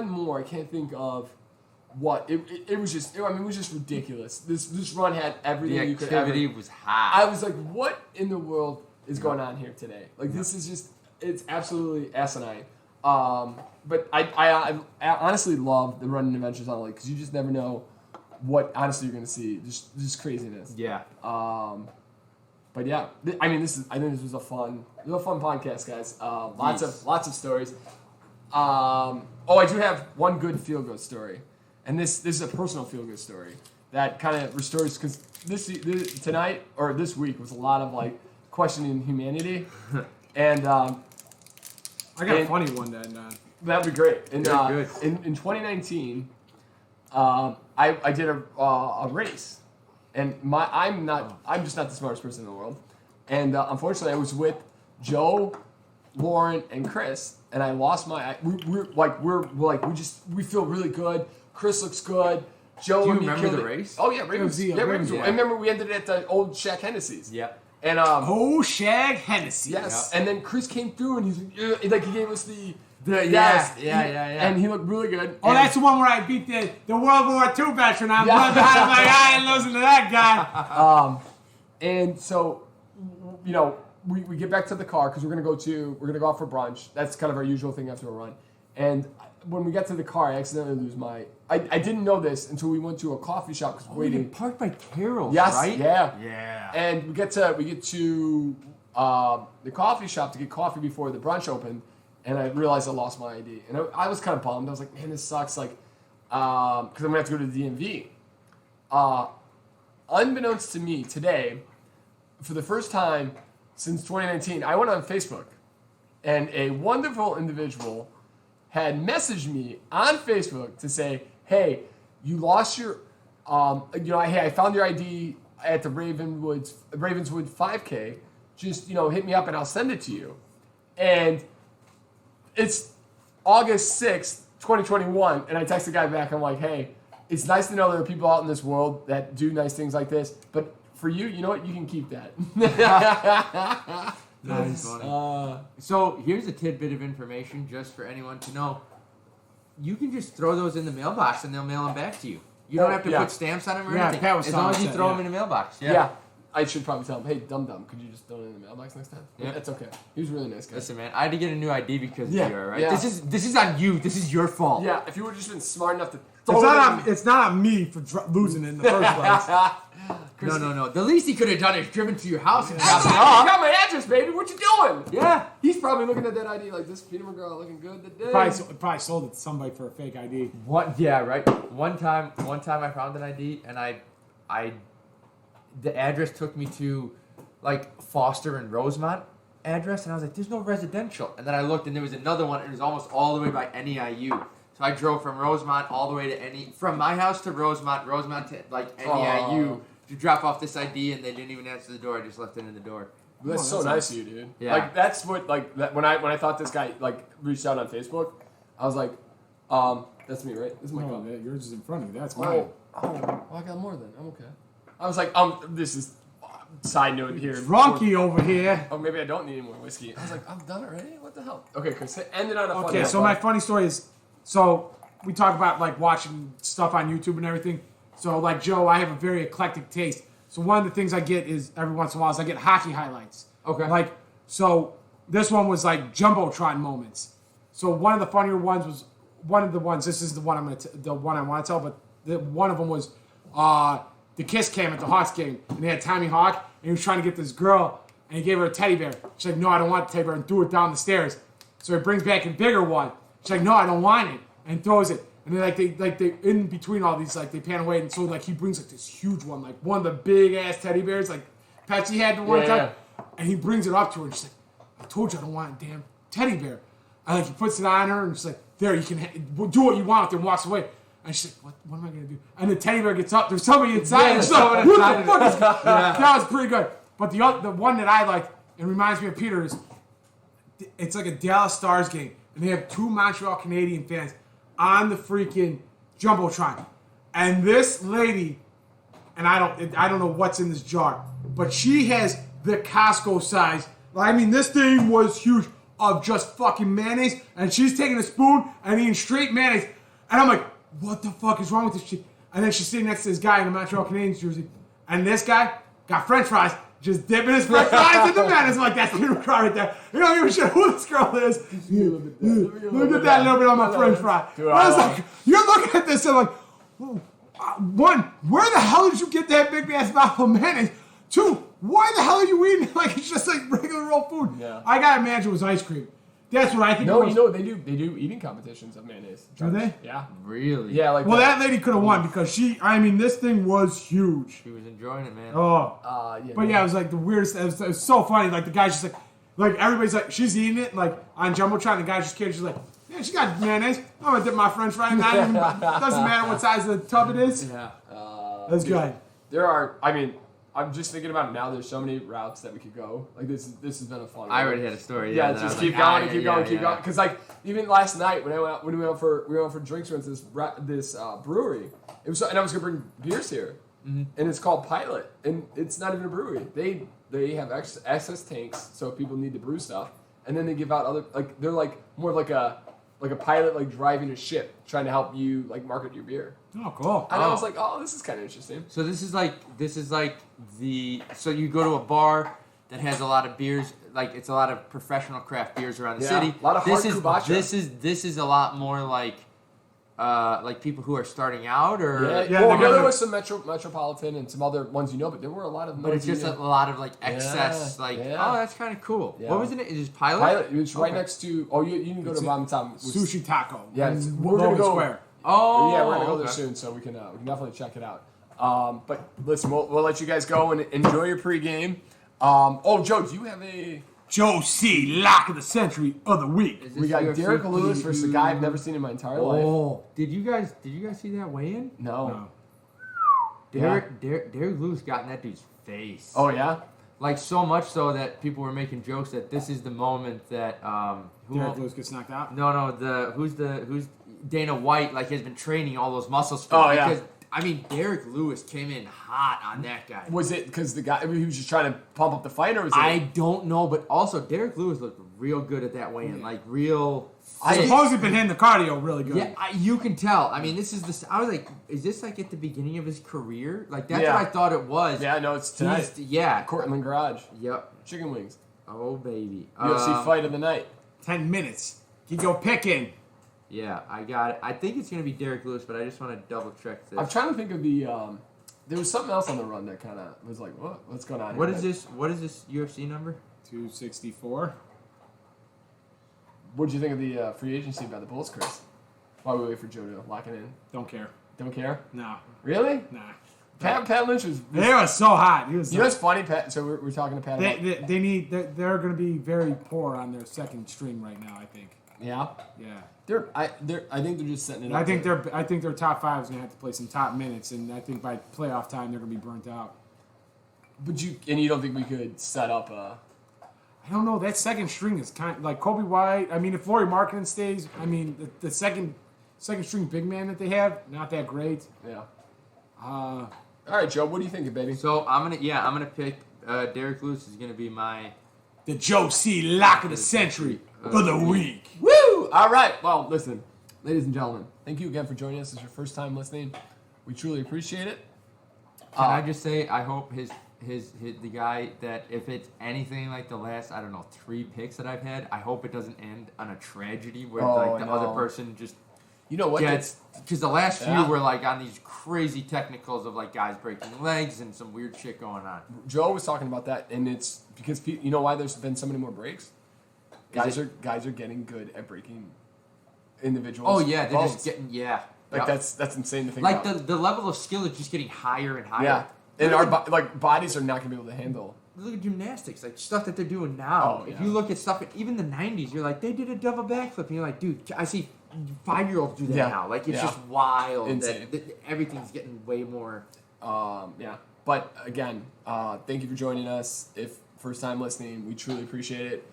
more. I can't think of what. It was just. It was just ridiculous. This run had everything you could ever. The activity was high. I was like, what in the world is going on here today? Like this is just. It's absolutely asinine. But I honestly love the running adventures on Lake because you just never know what honestly you're gonna see. Just craziness. Yeah. But yeah, I think this was a fun podcast, guys. Lots of stories. I do have one good feel good story, and this is a personal feel good story that kind of restores because this week was a lot of like questioning humanity, and I got a funny one then. That'd be great. And good. In 2019, I did a race. And I'm just not the smartest person in the world. And unfortunately, I was with Joe, Lauren, and Chris, and I lost my. We feel really good. Chris looks good. Joe. Do you remember the race? Oh yeah, Ravens. Ravens. Yeah. I remember we ended at the old Shaq Hennessy's. Yeah. And Shag Hennessy. Yes. Yep. And then Chris came through, and he gave us the. Yeah. And he looked really good. Oh, that's the one where I beat the World War II veteran. I'm blood behind my eye and losing to that guy. And so, we get back to the car because we're gonna go out for brunch. That's kind of our usual thing after a run. And when we get to the car, I accidentally lose my. I didn't know this until we went to a coffee shop because waiting. You parked by Carol's, yes, right? Yeah. And we get to the coffee shop to get coffee before the brunch opened. And I realized I lost my ID. And I was kind of bummed. I was like, man, this sucks. Like, because I'm going to have to go to the DMV. Unbeknownst to me, today, for the first time since 2019, I went on Facebook. And a wonderful individual had messaged me on Facebook to say, hey, you lost your, hey, I found your ID at the Ravenswood 5K. Just, hit me up and I'll send it to you. And it's August 6th, 2021, and I text the guy back. I'm like, hey, it's nice to know there are people out in this world that do nice things like this, but for you, you know what? You can keep that. Nice. So here's a tidbit of information just for anyone to know. You can just throw those in the mailbox and they'll mail them back to you. You don't have to put stamps on them or anything. As long as you throw them in the mailbox. Yeah. I should probably tell him, hey, dum-dum, could you just throw it in the mailbox next time? Yeah, that's okay. He was a really nice guy. Listen, man, I had to get a new ID because of you, all right? Yeah. This is on you. This is your fault. Yeah, if you would have just been smart enough to It's not on me for losing it in the first place. No. The least he could have done is driven to your house and You dropped it off. got my address, baby. What you doing? Yeah. He's probably looking at that ID like, this Peter McGraw looking good today. Probably sold it to somebody for a fake ID. What? Yeah, right. One time I found an ID and the address took me to like Foster and Rosemont address, and I was like, "There's no residential." And then I looked, and there was another one, and it was almost all the way by NEIU. So I drove from Rosemont all the way to from my house to Rosemont to like NEIU to drop off this ID, and they didn't even answer the door. I just left it in the door. That's so nice of you, dude. Yeah. Like that's what when I thought this guy like reached out on Facebook, I was like, that's me, right? This is my Oh, cup. yours is in front of you. That's mine. Well, I got more then. I'm okay. I was like, this is side note here. Drunky over here. Oh, maybe I don't need any more whiskey. I was like, I'm done already? What the hell? Okay, Chris, end it on a funny Okay, note, so bud. my funny story is, so we talk about like watching stuff on YouTube and everything. So like Joe, I have a very eclectic taste. So one of the things I get is every once in a while is I get hockey highlights. Okay. Like, so this one was like Jumbotron moments. So one of the funnier ones was this is the one the one I want to tell, but one of them was the Kiss cam at the Hawks game, and they had Tommy Hawk, and he was trying to get this girl, and he gave her a teddy bear. She's like, no, I don't want the teddy bear, and threw it down the stairs. So he brings back a bigger one. She's like, no, I don't want it, and throws it. And then they in between all these, like they pan away, and so like he brings like this huge one, like one of the big ass teddy bears, like Patsy had the one time, and he brings it up to her, and she's like, I told you I don't want a damn teddy bear. And like he puts it on her, and she's like, there, you can do what you want with it, and walks away. And she's like, what am I going to do? And the teddy bear gets up. There's somebody inside. And she's like, what the fuck is That was pretty good. But the one that I like, it reminds me of Peter, is it's like a Dallas Stars game. And they have two Montreal Canadian fans on the freaking Jumbotron. And this lady, and I don't know what's in this jar, but she has the Costco size. I mean, this thing was huge of just fucking mayonnaise. And she's taking a spoon and eating straight mayonnaise. And I'm like, what the fuck is wrong with this shit? And then she's sitting next to this guy in a Montreal Canadiens jersey. And this guy got french fries, just dipping his french fries in the mayonnaise. I'm like, that's Peter McGraw right there. You don't give a shit who this girl is. Look at that little bit on my french fry. I was like, you're looking at this and like, one, where the hell did you get that big ass bottle of mayonnaise? Two, why the hell are you eating it like it's just like regular raw food? Yeah. I gotta imagine it was ice cream. That's what I think. No, it was. you know they do eating competitions of mayonnaise. Do they? Yeah. Really? Yeah, like Well, that lady could have won because this thing was huge. She was enjoying it, man. Oh. yeah. But yeah, it was like the weirdest. It was so funny. Like the guy's just like everybody's like, she's eating it like on Jumbotron. The guy's just kidding. She's like, yeah, she got mayonnaise. I'm gonna dip my French fry in that. Doesn't matter what size of the tub it is. Yeah. That's good. There are. I mean, I'm just thinking about it now. There's so many routes that we could go. Like this has been a fun. I already had a story. Yeah, that I just was keep like, going, yeah, keep going. Because like even last night when we went for drinks, we went to this brewery. It was, and I was gonna bring beers here, and it's called Pilot, and it's not even a brewery. They have access tanks, so if people need to brew stuff, and then they give out other like they're like more like a pilot like driving a ship, trying to help you like market your beer. Oh, cool. And I was like, oh, this is kind of interesting. So this is like so you go to a bar that has a lot of beers, like it's a lot of professional craft beers around the city. A lot of hard this is kombucha. this is a lot more like people who are starting out, or There was some Metropolitan and some other ones but there were a lot of. But it's just a lot of like excess, oh, that's kind of cool. Yeah. What was it? Is it Pilot? Pilot. It's right next to. You can go to Ram Tam. Sushi taco. Yeah, we're Logan gonna go. Square. Oh, Yeah, we're gonna go there soon, so we can definitely check it out. But listen, we'll let you guys go and enjoy your pregame. Joe, do you have a? Joe C. Lock of the Century of the Week. We got UFC Derek Lewis versus a guy I've never seen in my entire life. Oh, Did you guys see that weigh-in? No. Derek Lewis got in that dude's face. Oh yeah. Like so much so that people were making jokes that this is the moment that Derek Lewis gets knocked out. who's Dana White has been training all those muscles. Oh, yeah. Because I mean Derek Lewis came in hot on that guy. Was it because the guy he was just trying to pump up the fight, or was it? I don't know, but also Derek Lewis looked real good at that weigh-in, like real. I suppose he's been hitting the cardio really good. Yeah, you can tell. I mean, this is the. I was like, is this at the beginning of his career? That's what I thought it was. Yeah, no, it's tonight. Cortland Garage. Yep. Chicken wings. Oh baby. UFC fight of the night. 10 minutes. You go picking. Yeah, I got it. I think it's going to be Derek Lewis, but I just want to double check this. I'm trying to think of the. There was something else on the run that kind of was like, what's going on? What here? is this? What is this UFC number? 264. What did you think of the free agency by the Bulls, Chris? While we wait for Joe to lock it in. Don't care. Don't care? No. Really? Nah. Pat Lynch was. He was so hot. He was. You know what's funny, Pat? So we're talking to Pat. They're going to be very poor on their second string right now. I think. Yeah. Yeah. I think they're just setting it up. I think their top five is going to have to play some top minutes, and I think by playoff time they're going to be burnt out. But you don't think we could set up a? I don't know. That second string is kind of like Kobe White. I mean, if Lauri Markkanen stays, I mean, the second string big man that they have, not that great. Yeah. Uh, All right, Joe. What do you think, baby? So I'm gonna pick Derek Lewis is gonna be my the Joe C. Lock of the Century for the week. Woo! All right. Well, listen, ladies and gentlemen, thank you again for joining us. This is your first time listening. We truly appreciate it. Can I just say I hope the guy that if it's anything like the last 3 picks that I've had, I hope it doesn't end on a tragedy where the other person just you know what gets because the last few Yeah. were like on these crazy technicals of like guys breaking legs and some weird shit going on. Joe was talking about that, and it's because you know why there's been so many more breaks. Guys are getting good at breaking individuals. Oh yeah, they're bones. just getting That's insane to think like about. the level of skill is just getting higher and higher. Yeah, and our bodies are not gonna be able to handle. Look at gymnastics, like stuff that they're doing now. Oh, yeah. If you look at stuff, even the '90s, you're like, they did a double backflip, and you're like, dude, I see 5-year-olds do that Yeah. now. Like it's Yeah. just wild. Insane. That everything's getting way more. Yeah, but again, thank you for joining us. If first time listening, we truly appreciate it.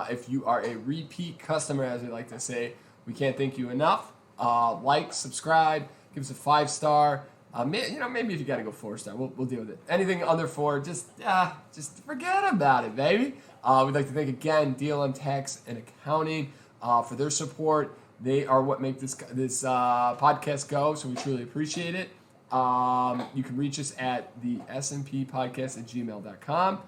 If you are a repeat customer, as we like to say, we can't thank you enough. Like, subscribe, give us a 5-star. Maybe if you got to go 4-star, we'll deal with it. Anything under 4, just forget about it, baby. We'd like to thank again DLM Tax and Accounting for their support. They are what make this podcast go, so we truly appreciate it. You can reach us at the snppodcast@gmail.com.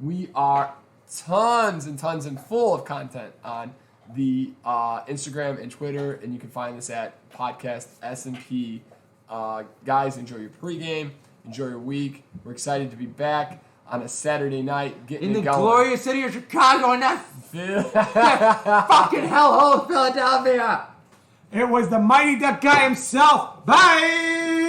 We are tons and tons and full of content on the Instagram and Twitter, and you can find us at podcast S&P. Guys, enjoy your pregame, enjoy your week. We're excited to be back on a Saturday night, getting In the it going. glorious city of Chicago, and that fucking hellhole of Philadelphia. it was the mighty Duck guy himself. Bye.